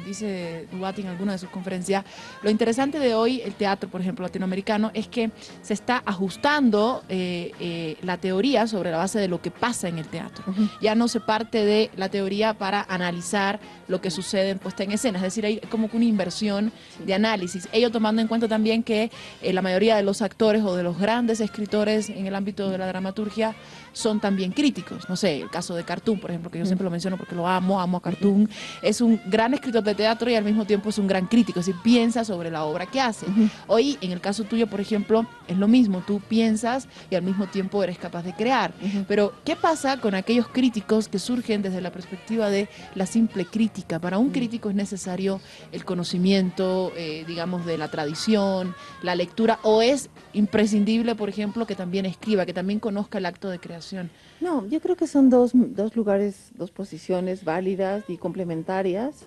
dice Dubati en alguna de sus conferencias, lo interesante de hoy, el teatro, por ejemplo, latinoamericano, es que se está ajustando la teoría sobre la base de lo que pasa en el teatro. Ya no se parte de la teoría para analizar lo que sucede en puesta en escena, es decir, hay como que una inversión de análisis. Ello tomando en cuenta también que la mayoría de los actores o de los grandes escritores en el ámbito de la dramaturgia son también críticos. No sé, el caso de Cartoon, por ejemplo, que yo siempre lo menciono porque lo amo a Cartoon. Es un gran escritor de teatro y al mismo tiempo es un gran crítico, es decir, piensa sobre la obra que hace. Hoy, en el caso tuyo, por ejemplo, es lo mismo, tú piensas y al mismo tiempo eres capaz de crear. Pero, ¿qué pasa con aquellos críticos que surgen desde la perspectiva de la simple crítica? Para un crítico es necesario el conocimiento, digamos, de la tradición, la lectura, o es imprescindible, por ejemplo, que también escriba, que también conozca el acto de creación. No, yo creo que son dos lugares, dos posiciones válidas y complementarias.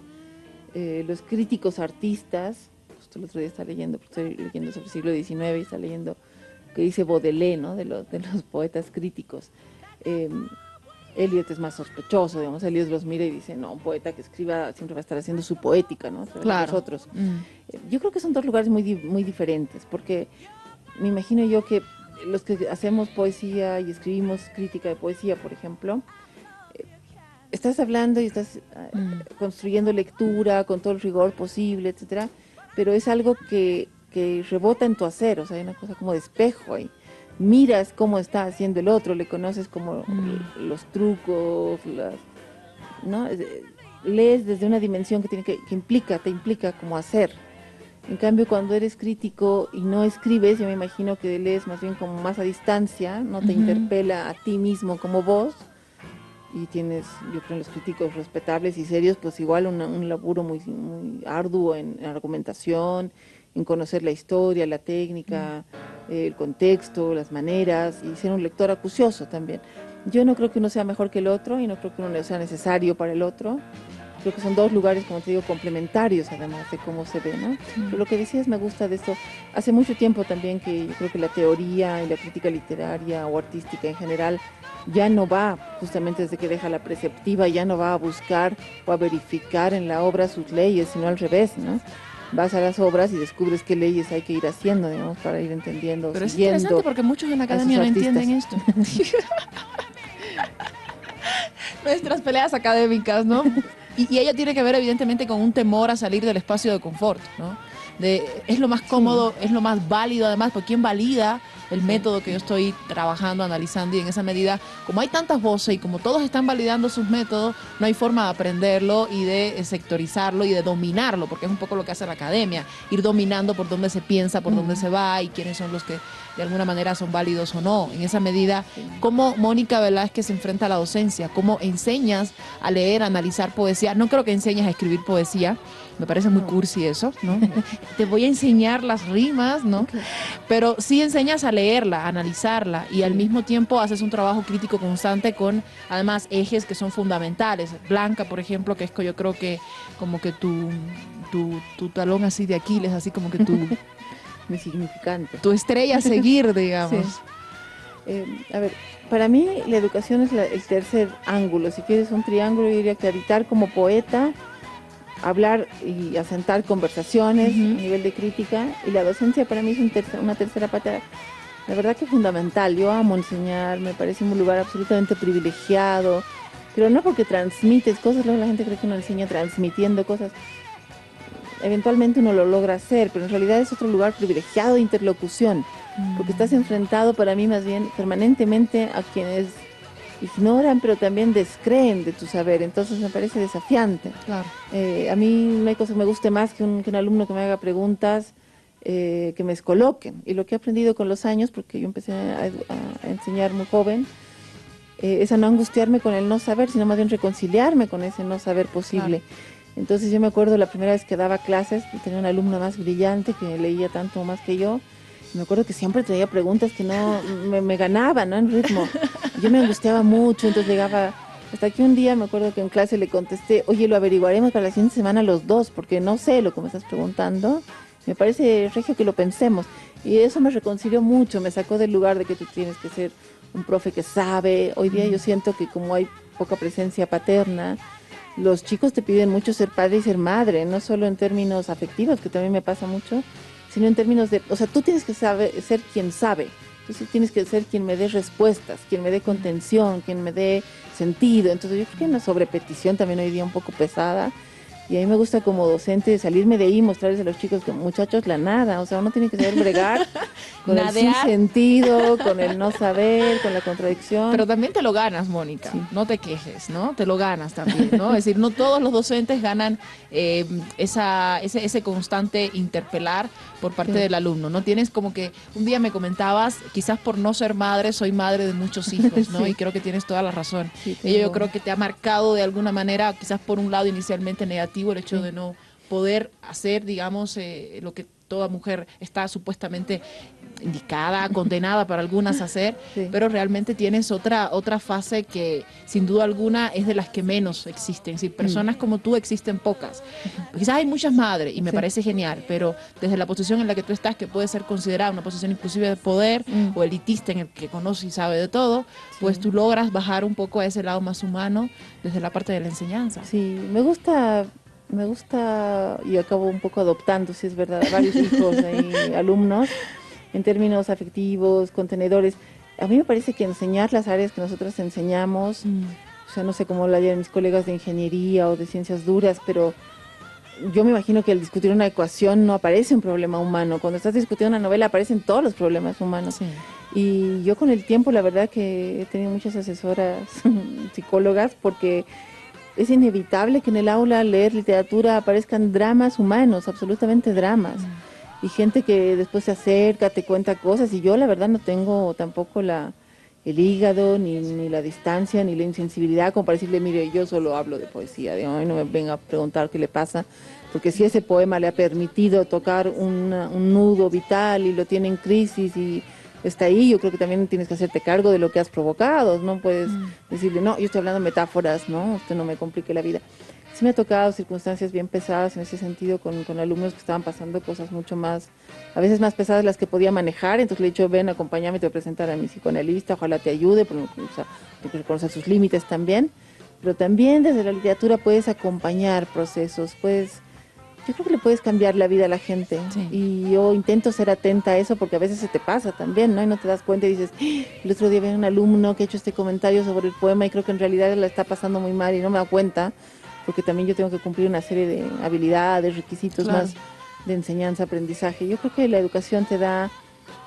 Los críticos artistas, justo el otro día estoy leyendo sobre el siglo XIX y está leyendo que dice Baudelaire, ¿no?, de los poetas críticos. Eliot es más sospechoso, digamos. Eliot los mira y dice, no, un poeta que escriba siempre va a estar haciendo su poética, ¿no?, Claro. Nosotros. Yo creo que son dos lugares muy diferentes, porque me imagino yo que los que hacemos poesía y escribimos crítica de poesía, por ejemplo, estás hablando y estás construyendo lectura con todo el rigor posible, etcétera, pero es algo que rebota en tu hacer, o sea, hay una cosa como de espejo ahí. Miras cómo está haciendo el otro, le conoces como los trucos, ¿no? Lees desde una dimensión que te implica como hacer. En cambio, cuando eres crítico y no escribes, yo me imagino que lees más bien como más a distancia, no te interpela a ti mismo como vos, y tienes, yo creo, en los críticos respetables y serios, pues igual un laburo muy arduo en argumentación, en conocer la historia, la técnica, el contexto, las maneras, y ser un lector acucioso también. Yo no creo que uno sea mejor que el otro, y no creo que uno sea necesario para el otro. Creo que son dos lugares, como te digo, complementarios, además de cómo se ve, ¿no? Pero lo que decías me gusta de esto. Hace mucho tiempo también que yo creo que la teoría y la crítica literaria o artística en general ya no va, justamente desde que deja la preceptiva, ya no va a buscar o a verificar en la obra sus leyes, sino al revés, ¿no? Vas a las obras y descubres qué leyes hay que ir haciendo, digamos, para ir entendiendo, pero es interesante porque muchos en la academia no entienden esto. Nuestras peleas académicas, ¿no? y ella tiene que ver evidentemente con un temor a salir del espacio de confort, ¿no? Es lo más cómodo, es lo más válido además, porque ¿quién valida el método que yo estoy trabajando, analizando? Y en esa medida, como hay tantas voces y como todos están validando sus métodos, no hay forma de aprenderlo y de sectorizarlo y de dominarlo, porque es un poco lo que hace la academia, ir dominando por dónde se piensa, por dónde se va y quiénes son los que de alguna manera son válidos o no. En esa medida, ¿cómo Mónica Velázquez se enfrenta a la docencia? ¿Cómo enseñas a leer, a analizar poesía? No creo que enseñes a escribir poesía, me parece muy cursi eso, ¿no? Te voy a enseñar las rimas, ¿no? Pero sí enseñas a leerla, a analizarla y al mismo tiempo haces un trabajo crítico constante con, además, ejes que son fundamentales. Blanca, por ejemplo, que es que yo creo que como que tu talón así de Aquiles, así como que Mi significante. tu estrella a seguir, digamos. Sí. A ver, para mí la educación es el tercer ángulo. Si quieres un triángulo, yo diría que habitar como poeta, hablar y asentar conversaciones a nivel de crítica, y la docencia para mí es una tercera pata, la verdad que fundamental. Yo amo enseñar, me parece un lugar absolutamente privilegiado, pero no porque transmites cosas, luego la gente cree que uno enseña transmitiendo cosas, eventualmente uno lo logra hacer, pero en realidad es otro lugar privilegiado de interlocución, porque estás enfrentado para mí más bien permanentemente a quienes ignoran, pero también descreen de tu saber, entonces me parece desafiante. Claro. A mí no hay cosa que me guste más que un alumno que me haga preguntas que me descoloquen, y lo que he aprendido con los años, porque yo empecé a enseñar muy joven, es a no angustiarme con el no saber, sino más bien reconciliarme con ese no saber posible. Claro. Entonces yo me acuerdo la primera vez que daba clases, tenía una alumna más brillante que leía tanto más que yo. Me acuerdo que siempre traía preguntas que no me ganaban, ¿no? En ritmo. Yo me angustiaba mucho, entonces llegaba, hasta que un día me acuerdo que en clase le contesté, oye, lo averiguaremos para la siguiente semana los dos, porque no sé lo que me estás preguntando. Me parece regio que lo pensemos. Y eso me reconcilió mucho, me sacó del lugar de que tú tienes que ser un profe que sabe. Hoy día yo siento que como hay poca presencia paterna, los chicos te piden mucho ser padre y ser madre, no solo en términos afectivos, que también me pasa mucho, sino en términos de, o sea, tú tienes que ser quien sabe, entonces tienes que ser quien me dé respuestas, quien me dé contención, quien me dé sentido. Entonces yo creo que hay una sobrepetición también hoy día un poco pesada, y a mí me gusta como docente salirme de ahí y mostrarles a los chicos que, muchachos, la nada, o sea, uno tiene que saber bregar con el sinsentido, con el no saber, con la contradicción. Pero también te lo ganas, Mónica, sí. No te quejes, ¿no? Te lo ganas también, ¿no? Es decir, no todos los docentes ganan ese constante interpelar por parte del alumno, ¿no? Tienes como que, un día me comentabas, quizás por no ser madre, soy madre de muchos hijos, ¿no? Sí. Y creo que tienes toda la razón. Sí, yo creo que te ha marcado de alguna manera, quizás por un lado inicialmente negativo, el hecho de no poder hacer, digamos, lo que toda mujer está supuestamente indicada, condenada para algunas a hacer, pero realmente tienes otra fase que sin duda alguna es de las que menos existen. Es decir, personas como tú existen pocas. Quizás hay muchas madres y me parece genial, pero desde la posición en la que tú estás, que puede ser considerada una posición inclusive de poder o elitista en el que conoce y sabe de todo, pues tú logras bajar un poco a ese lado más humano desde la parte de la enseñanza. Sí, me gusta, y acabo un poco adoptando, si es verdad, varios hijos y alumnos, en términos afectivos, contenedores. A mí me parece que enseñar las áreas que nosotros enseñamos, o sea, no sé cómo lo harían mis colegas de ingeniería o de ciencias duras, pero yo me imagino que al discutir una ecuación no aparece un problema humano. Cuando estás discutiendo una novela aparecen todos los problemas humanos. Sí. Y yo con el tiempo, la verdad que he tenido muchas asesoras psicólogas, porque es inevitable que en el aula leer literatura aparezcan dramas humanos, absolutamente dramas. Y gente que después se acerca, te cuenta cosas, y yo la verdad no tengo tampoco el hígado, ni la distancia, ni la insensibilidad como para decirle, mire, yo solo hablo de poesía, digo, no me venga a preguntar qué le pasa, porque si ese poema le ha permitido tocar un nudo vital y lo tiene en crisis y está ahí, yo creo que también tienes que hacerte cargo de lo que has provocado, no puedes decirle, no, yo estoy hablando de metáforas, no, usted no me complique la vida. Sí me ha tocado circunstancias bien pesadas en ese sentido con alumnos que estaban pasando cosas mucho más, a veces más pesadas de las que podía manejar, entonces le he dicho, ven, acompáñame, te voy a presentar a mi psicoanalista, ojalá te ayude, porque hay que reconocer sus límites también, pero también desde la literatura puedes acompañar procesos, yo creo que le puedes cambiar la vida a la gente, y yo intento ser atenta a eso porque a veces se te pasa también, ¿no? Y no te das cuenta y dices, el otro día vi un alumno que ha hecho este comentario sobre el poema y creo que en realidad la está pasando muy mal y no me da cuenta, porque también yo tengo que cumplir una serie de habilidades, requisitos Claro. más de enseñanza, aprendizaje. Yo creo que la educación te da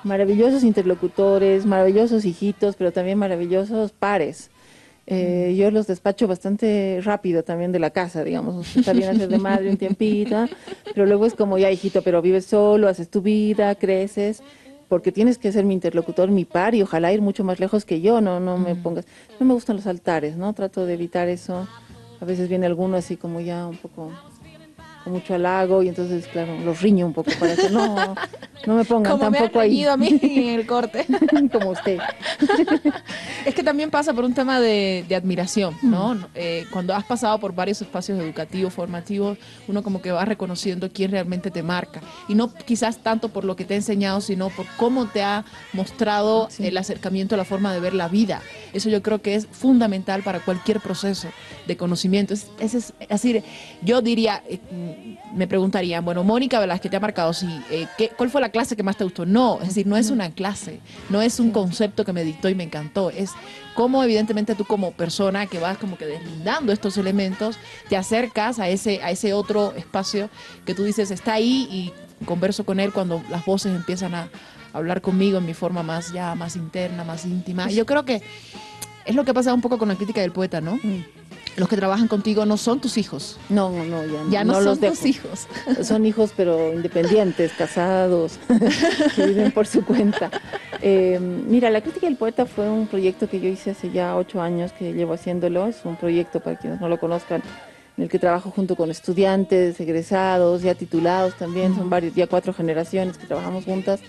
maravillosos interlocutores, maravillosos hijitos, pero también maravillosos pares. Yo los despacho bastante rápido también de la casa, digamos. Está bien hacer de madre un tiempito, pero luego es como ya, hijito, pero vives solo, haces tu vida, creces, porque tienes que ser mi interlocutor, mi par, y ojalá ir mucho más lejos que yo, no me pongas. No me gustan los altares, ¿no? Trato de evitar eso. A veces viene alguno así como ya un poco con mucho halago, y entonces, claro, los riño un poco para que no me pongan Como me han tampoco ahí. reñido a mí en el corte. Como usted. Es que también pasa por un tema de admiración, ¿no? Cuando has pasado por varios espacios educativos, formativos, uno como que va reconociendo quién realmente te marca. Y no quizás tanto por lo que te ha enseñado, sino por cómo te ha mostrado el acercamiento a la forma de ver la vida. Eso yo creo que es fundamental para cualquier proceso de conocimiento. Es así, yo diría, me preguntarían, bueno, Mónica Velázquez te ha marcado, sí, ¿cuál fue la clase que más te gustó? No, es decir, no es una clase, no es un concepto que me dictó y me encantó, es cómo evidentemente tú como persona que vas como que deslindando estos elementos, te acercas a ese otro espacio que tú dices, está ahí, y converso con él cuando las voces empiezan a hablar conmigo en mi forma más interna, más íntima. Y yo creo que es lo que ha pasado un poco con la crítica del poeta, ¿no? Los que trabajan contigo no son tus hijos. No, Ya no son los dejo. tus hijos. Son hijos, pero independientes, casados, que viven por su cuenta. Mira, la crítica del poeta fue un proyecto que yo hice hace ya 8 años que llevo haciéndolo. Es un proyecto, para quienes no lo conozcan, en el que trabajo junto con estudiantes, egresados, ya titulados también. Son ya 4 generaciones que trabajamos juntas,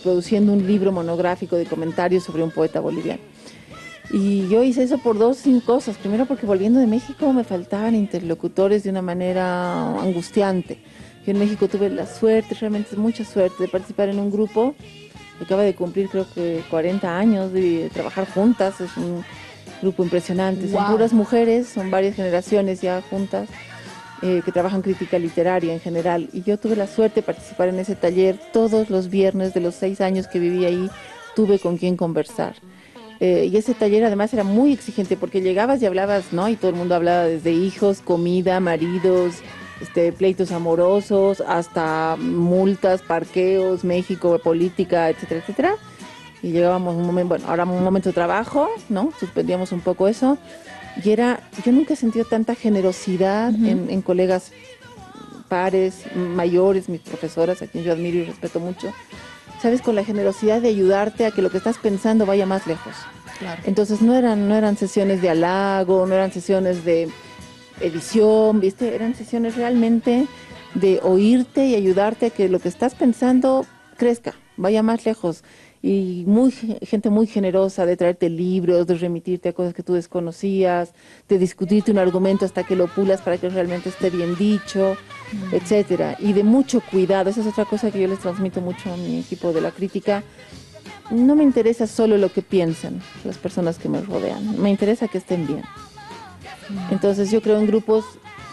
produciendo un libro monográfico de comentarios sobre un poeta boliviano. Y yo hice eso por 2 cosas. Primero, porque volviendo de México me faltaban interlocutores de una manera angustiante. Yo en México tuve la suerte, realmente mucha suerte, de participar en un grupo que acaba de cumplir creo que 40 años de trabajar juntas. Es un grupo impresionante. Son puras mujeres, son varias generaciones ya juntas, que trabajan crítica literaria en general. Y yo tuve la suerte de participar en ese taller. Todos los viernes de los 6 años que viví ahí tuve con quien conversar. Y ese taller además era muy exigente porque llegabas y hablabas, ¿no? Y todo el mundo hablaba desde hijos, comida, maridos, pleitos amorosos, hasta multas, parqueos, México, política, etcétera, etcétera. Y llegábamos un momento, bueno, ahora un momento de trabajo, ¿no? Suspendíamos un poco eso. Y yo nunca he sentido tanta generosidad en colegas pares, mayores, mis profesoras, a quien yo admiro y respeto mucho. ¿Sabes? Con la generosidad de ayudarte a que lo que estás pensando vaya más lejos. Claro. Entonces no eran sesiones de halago, no eran sesiones de edición, ¿viste? Eran sesiones realmente de oírte y ayudarte a que lo que estás pensando crezca, vaya más lejos. Y gente muy generosa de traerte libros, de remitirte a cosas que tú desconocías, de discutirte un argumento hasta que lo pulas para que realmente esté bien dicho, etcétera. Y de mucho cuidado. Esa es otra cosa que yo les transmito mucho a mi equipo de la crítica. No me interesa solo lo que piensan las personas que me rodean, me interesa que estén bien. Entonces yo creo en grupos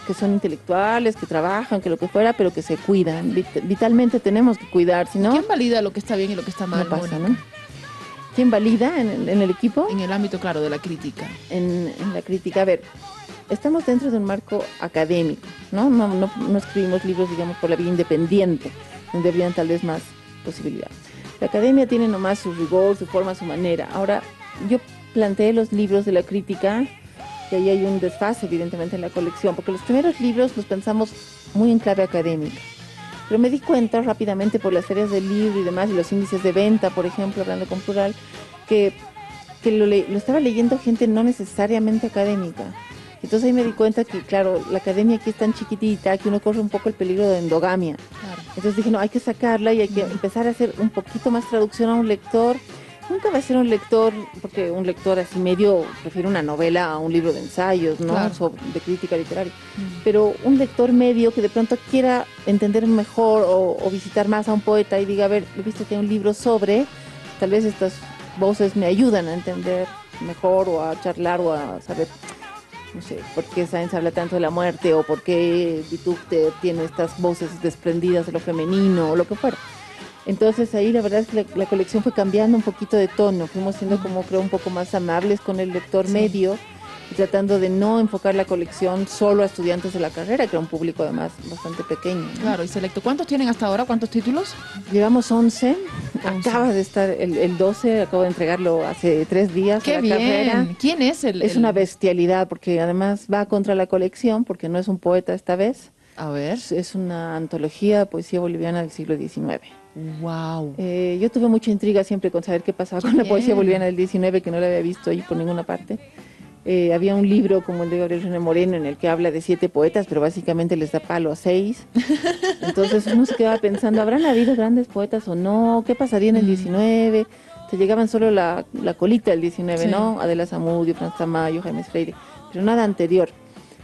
que son intelectuales, que trabajan, que lo que fuera, pero que se cuidan. Vitalmente tenemos que cuidar, si no... ¿Quién valida lo que está bien y lo que está mal, No pasa, Mónica? ¿no? ¿Quién valida en el equipo? En el ámbito, claro, de la crítica. En la crítica. A ver, estamos dentro de un marco académico, ¿no? No escribimos libros, digamos, por la vía independiente, donde habrían tal vez más posibilidades. La academia tiene nomás su rigor, su forma, su manera. Ahora, yo planteé los libros de la crítica, y ahí hay un desfase, evidentemente, en la colección, porque los primeros libros los pensamos muy en clave académica. Pero me di cuenta rápidamente por las ferias del libro y demás, y los índices de venta, por ejemplo, hablando con Plural, que lo estaba leyendo gente no necesariamente académica. Entonces ahí me di cuenta que, claro, la academia aquí es tan chiquitita que uno corre un poco el peligro de endogamia. Claro. Entonces dije, no, hay que sacarla y hay que empezar a hacer un poquito más traducción a un lector. Nunca va a ser un lector, porque un lector así medio prefiere una novela a un libro de ensayos, ¿no? Claro. De crítica literaria. Pero un lector medio que de pronto quiera entender mejor o visitar más a un poeta y diga, a ver, he visto que hay un libro sobre, tal vez estas voces me ayudan a entender mejor o a charlar o a saber, no sé, por qué Sáenz habla tanto de la muerte o por qué Vitute tiene estas voces desprendidas de lo femenino o lo que fuera. Entonces ahí la verdad es que la colección fue cambiando un poquito de tono, fuimos siendo como creo un poco más amables con el lector medio y tratando de no enfocar la colección solo a estudiantes de la carrera, que era un público además bastante pequeño, ¿no? Claro, y selecto. ¿Cuántos tienen hasta ahora? ¿Cuántos títulos? Llevamos 11, acaba de estar el 12, acabo de entregarlo hace 3 días. ¡Qué a la bien! carrera. ¿Quién es el...? Es una bestialidad, porque además va contra la colección, porque no es un poeta esta vez, A ver. es una antología de poesía boliviana del siglo XIX. ¡Wow! Yo tuve mucha intriga siempre con saber qué pasaba con la poesía bien. boliviana del XIX, que no la había visto ahí por ninguna parte. Había un libro como el de Gabriel René Moreno en el que habla de 7 poetas, pero básicamente les da palo a 6. Entonces uno se quedaba pensando, ¿habrán habido grandes poetas o no? ¿Qué pasaría en el 19? Te llegaban solo la colita del 19, Sí. ¿no? Adela Zamudio, Franz Tamayo, Jaime Freire, pero nada anterior.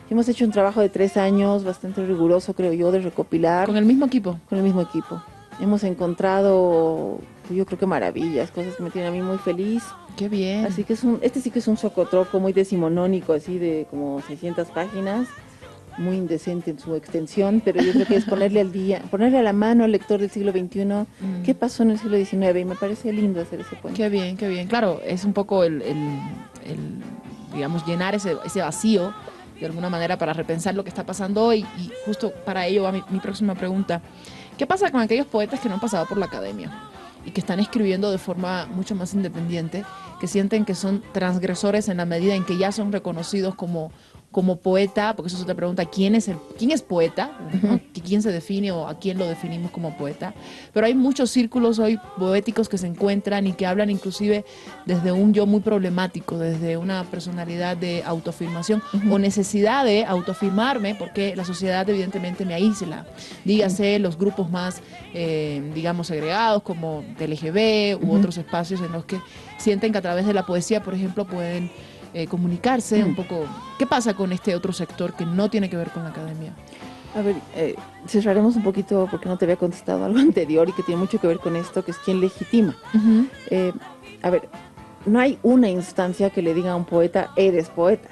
Hemos hecho un trabajo de 3 años, bastante riguroso, creo yo, de recopilar ¿Con el mismo equipo? con el mismo equipo. Hemos encontrado, yo creo que maravillas, cosas que me tienen a mí muy feliz. ¡Qué bien! Así que este sí que es un socotroco muy decimonónico, así de como 600 páginas, muy indecente en su extensión, pero yo creo que es ponerle al día, ponerle a la mano al lector del siglo XXI qué pasó en el siglo XIX, y me parece lindo hacer ese puente. ¡Qué bien, qué bien! Claro, es un poco digamos, llenar ese vacío de alguna manera para repensar lo que está pasando hoy, y justo para ello va mi próxima pregunta. ¿Qué pasa con aquellos poetas que no han pasado por la academia y que están escribiendo de forma mucho más independiente, que sienten que son transgresores en la medida en que ya son reconocidos como poeta? Porque eso es otra pregunta: ¿quién es poeta? ¿No? ¿Quién se define o a quién lo definimos como poeta? Pero hay muchos círculos hoy poéticos que se encuentran y que hablan inclusive desde un yo muy problemático, desde una personalidad de autoafirmación o necesidad de autoafirmarme, porque la sociedad evidentemente me aísla. Dígase los grupos más, digamos, segregados, como LGB u otros espacios en los que sienten que a través de la poesía, por ejemplo, pueden comunicarse un poco. ¿Qué pasa con este otro sector que no tiene que ver con la academia? A ver, cerraremos un poquito porque no te había contestado algo anterior y que tiene mucho que ver con esto, que es quién legitima. A ver, no hay una instancia que le diga a un poeta, eres poeta.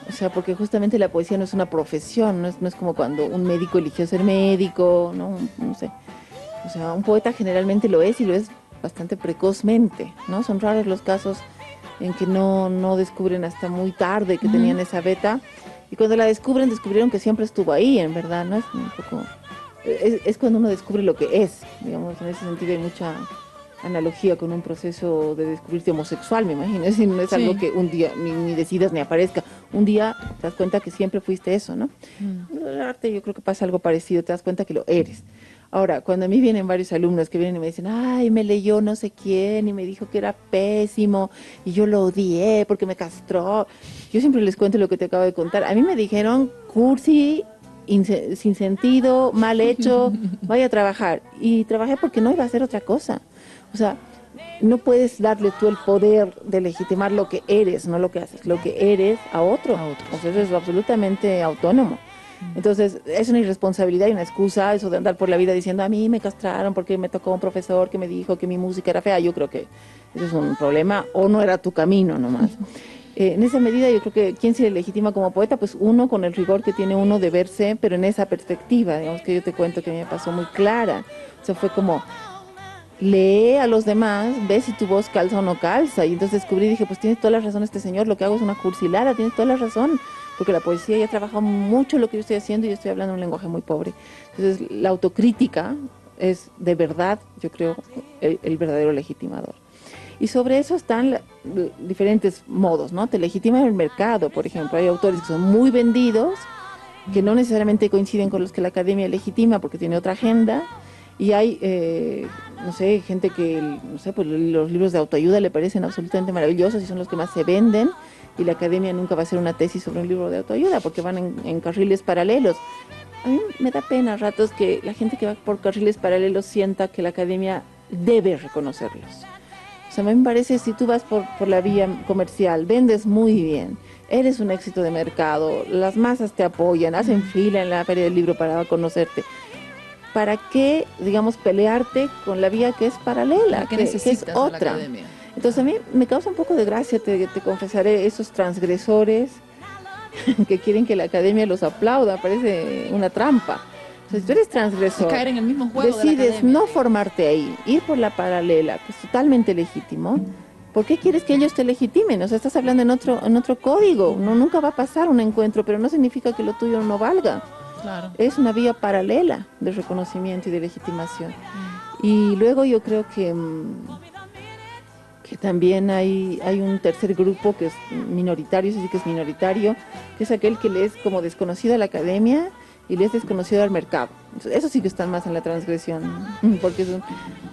O sea, porque justamente la poesía no es una profesión, no es como cuando un médico eligió ser médico, no sé. O sea, un poeta generalmente lo es, y lo es bastante precozmente, ¿no? Son raros los casos en que no descubren hasta muy tarde que tenían esa beta, y cuando la descubrieron que siempre estuvo ahí, en verdad, ¿no? Es un poco, es cuando uno descubre lo que es, digamos. En ese sentido hay mucha analogía con un proceso de descubrirte homosexual, me imagino. Es decir, no es algo que un día ni decidas ni aparezca. Un día te das cuenta que siempre fuiste eso, ¿no? En el arte yo creo que pasa algo parecido, te das cuenta que lo eres. Ahora, cuando a mí vienen varios alumnos que vienen y me dicen, ay, me leyó no sé quién y me dijo que era pésimo y yo lo odié porque me castró, yo siempre les cuento lo que te acabo de contar. A mí me dijeron, cursi, sin sentido, mal hecho, vaya a trabajar. Y trabajé porque no iba a hacer otra cosa. O sea, no puedes darle tú el poder de legitimar lo que eres, no lo que haces, lo que eres a otro. O sea, eso es absolutamente autónomo. Entonces, es una irresponsabilidad y una excusa eso de andar por la vida diciendo, a mí me castraron porque me tocó un profesor que me dijo que mi música era fea. Yo creo que eso es un problema, o no era tu camino nomás. En esa medida yo creo que ¿quién se legitima como poeta? Pues uno, con el rigor que tiene uno de verse, pero en esa perspectiva, digamos, que yo te cuento que me pasó muy clara. O sea, fue como, lee a los demás, ve si tu voz calza o no calza. Y entonces descubrí, dije, pues tiene toda la razón este señor, lo que hago es una cursilada, tiene toda la razón, porque la poesía ya trabaja mucho lo que yo estoy haciendo y yo estoy hablando un lenguaje muy pobre. Entonces la autocrítica es de verdad, yo creo, el verdadero legitimador. Y sobre eso están diferentes modos, ¿no? Te legitima el mercado, por ejemplo. Hay autores que son muy vendidos, que no necesariamente coinciden con los que la academia legitima porque tiene otra agenda. Y hay, no sé, gente que, no sé, pues los libros de autoayuda le parecen absolutamente maravillosos y son los que más se venden. Y la academia nunca va a hacer una tesis sobre un libro de autoayuda porque van en carriles paralelos. A mí me da pena a ratos que la gente que va por carriles paralelos sienta que la academia debe reconocerlos. O sea, a mí me parece, si tú vas por la vía comercial, vendes muy bien, eres un éxito de mercado, las masas te apoyan, hacen fila en la feria del libro para conocerte. ¿Para qué, digamos, pelearte con la vía que es paralela, que es otra? Entonces a mí me causa un poco de gracia, te confesaré, esos transgresores que quieren que la academia los aplauda, parece una trampa. O sea, si tú eres transgresor, caer en el mismo juego decides de la academia, no formarte ahí, ir por la paralela, que es totalmente legítimo, ¿Por qué quieres que ellos te legitimen? O sea, estás hablando en otro código. No, nunca va a pasar un encuentro, pero no significa que lo tuyo no valga. Claro. Es una vía paralela de reconocimiento y de legitimación. Y luego yo creo que también hay un tercer grupo que es minoritario, sí que es minoritario, que es aquel que le es como desconocido a la academia y le es desconocido al mercado. Entonces, eso sí que están más en la transgresión, porque es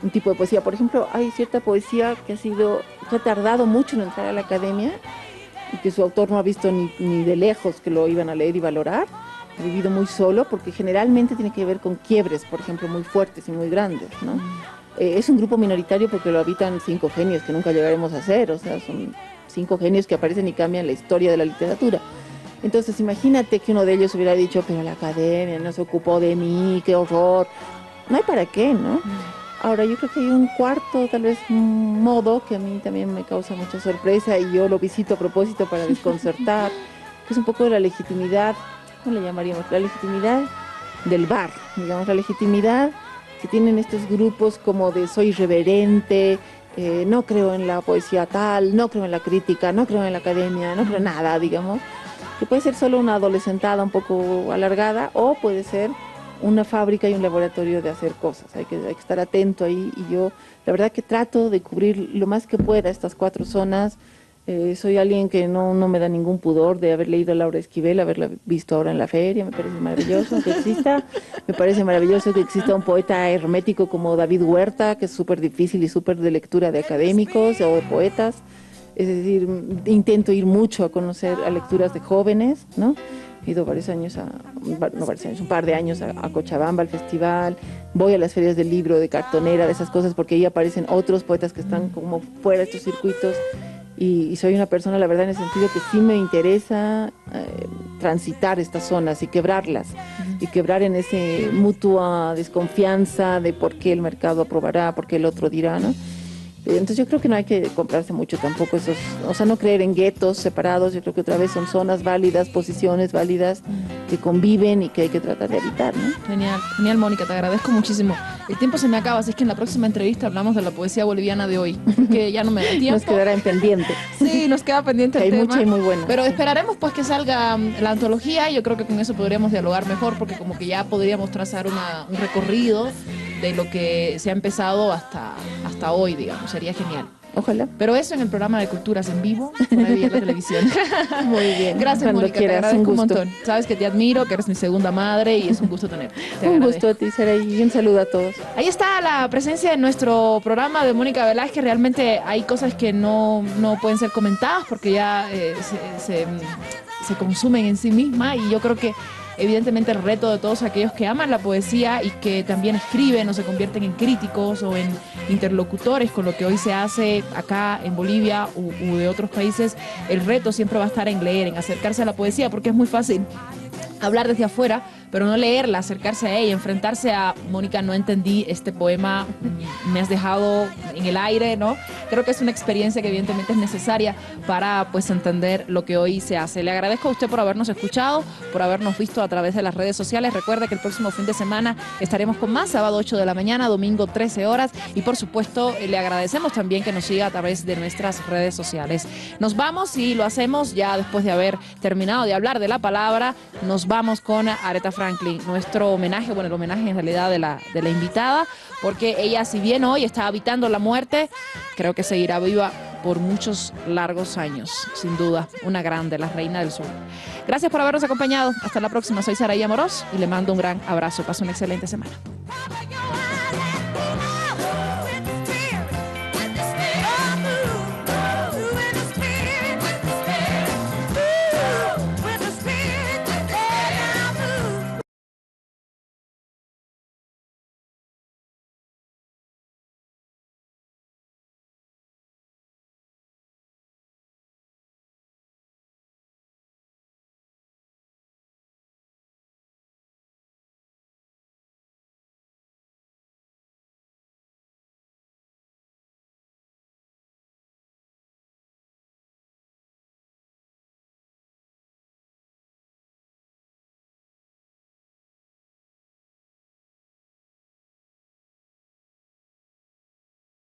un tipo de poesía. Por ejemplo, hay cierta poesía que ha tardado mucho en entrar a la academia y que su autor no ha visto ni de lejos que lo iban a leer y valorar. Ha vivido muy solo, porque generalmente tiene que ver con quiebres, por ejemplo, muy fuertes y muy grandes, ¿no? Es un grupo minoritario porque lo habitan 5 genios que nunca llegaremos a ser, o sea, son 5 genios que aparecen y cambian la historia de la literatura. Entonces, imagínate que uno de ellos hubiera dicho, pero la academia no se ocupó de mí, qué horror. No hay para qué, ¿no? Ahora, yo creo que hay un cuarto, tal vez, modo que a mí también me causa mucha sorpresa y yo lo visito a propósito para desconcertar, que es un poco de la legitimidad, ¿cómo le llamaríamos? La legitimidad del bar, digamos, la legitimidad que tienen estos grupos como de soy irreverente, no creo en la poesía tal, no creo en la crítica, no creo en la academia, no creo en nada, digamos, que puede ser solo una adolescentada un poco alargada o puede ser una fábrica y un laboratorio de hacer cosas. Hay que estar atento ahí y yo la verdad que trato de cubrir lo más que pueda estas 4 zonas. Soy alguien que no me da ningún pudor de haber leído a Laura Esquivel, haberla visto ahora en la feria, me parece maravilloso que exista, me parece maravilloso que exista un poeta hermético como David Huerta, que es súper difícil y súper de lectura de académicos o de poetas, es decir, intento ir mucho a conocer a lecturas de jóvenes, ¿no? He ido un par de años a Cochabamba, al festival, voy a las ferias del libro, de cartonera, de esas cosas, porque ahí aparecen otros poetas que están como fuera de estos circuitos. Y soy una persona, la verdad, en el sentido que sí me interesa transitar estas zonas y quebrarlas, y quebrar en ese mutua desconfianza de por qué el mercado aprobará, por qué el otro dirá, ¿no? Entonces yo creo que no hay que comprarse mucho tampoco esos, o sea, no creer en guetos separados. Yo creo que otra vez son zonas válidas, posiciones válidas que conviven y que hay que tratar de evitar, ¿no? Genial, genial, Mónica, te agradezco muchísimo. El tiempo se me acaba, así es que en la próxima entrevista hablamos de la poesía boliviana de hoy, que ya no me da tiempo. Nos quedará en pendiente. Sí, nos queda pendiente el hay tema. mucha y muy buena. Pero esperaremos pues que salga la antología y yo creo que con eso podríamos dialogar mejor, porque como que ya podríamos trazar un recorrido de lo que se ha empezado hasta hoy, digamos, sería genial. Ojalá. Pero eso en el programa de Culturas en vivo, por ahí en la televisión. Muy bien. Gracias, Cuando Mónica, quieras, te agradezco un gusto. montón. Sabes que te admiro, que eres mi segunda madre y es un gusto tenerte. Un gusto a ti, Saraí, y un saludo a todos. Ahí está la presencia en nuestro programa de Mónica Velázquez. Realmente hay cosas que no pueden ser comentadas porque ya se consumen en sí misma, y yo creo que evidentemente el reto de todos aquellos que aman la poesía y que también escriben o se convierten en críticos o en interlocutores con lo que hoy se hace acá en Bolivia u de otros países, el reto siempre va a estar en leer, en acercarse a la poesía, porque es muy fácil hablar desde afuera, pero no leerla, acercarse a ella, enfrentarse a Mónica, no entendí este poema, me has dejado en el aire, ¿no? Creo que es una experiencia que evidentemente es necesaria para pues entender lo que hoy se hace. Le agradezco a usted por habernos escuchado, por habernos visto a través de las redes sociales. Recuerde que el próximo fin de semana estaremos con más, sábado 8 de la mañana, domingo 13 horas, y por supuesto le agradecemos también que nos siga a través de nuestras redes sociales. Nos vamos y lo hacemos ya después de haber terminado de hablar de la palabra. Nos vamos con Aretha Franklin, nuestro homenaje, bueno, el homenaje en realidad de la invitada, porque ella, si bien hoy está habitando la muerte, creo que seguirá viva por muchos largos años, sin duda, una grande, la reina del sur. Gracias por habernos acompañado, hasta la próxima, soy Saraí Amorós y le mando un gran abrazo, pase una excelente semana.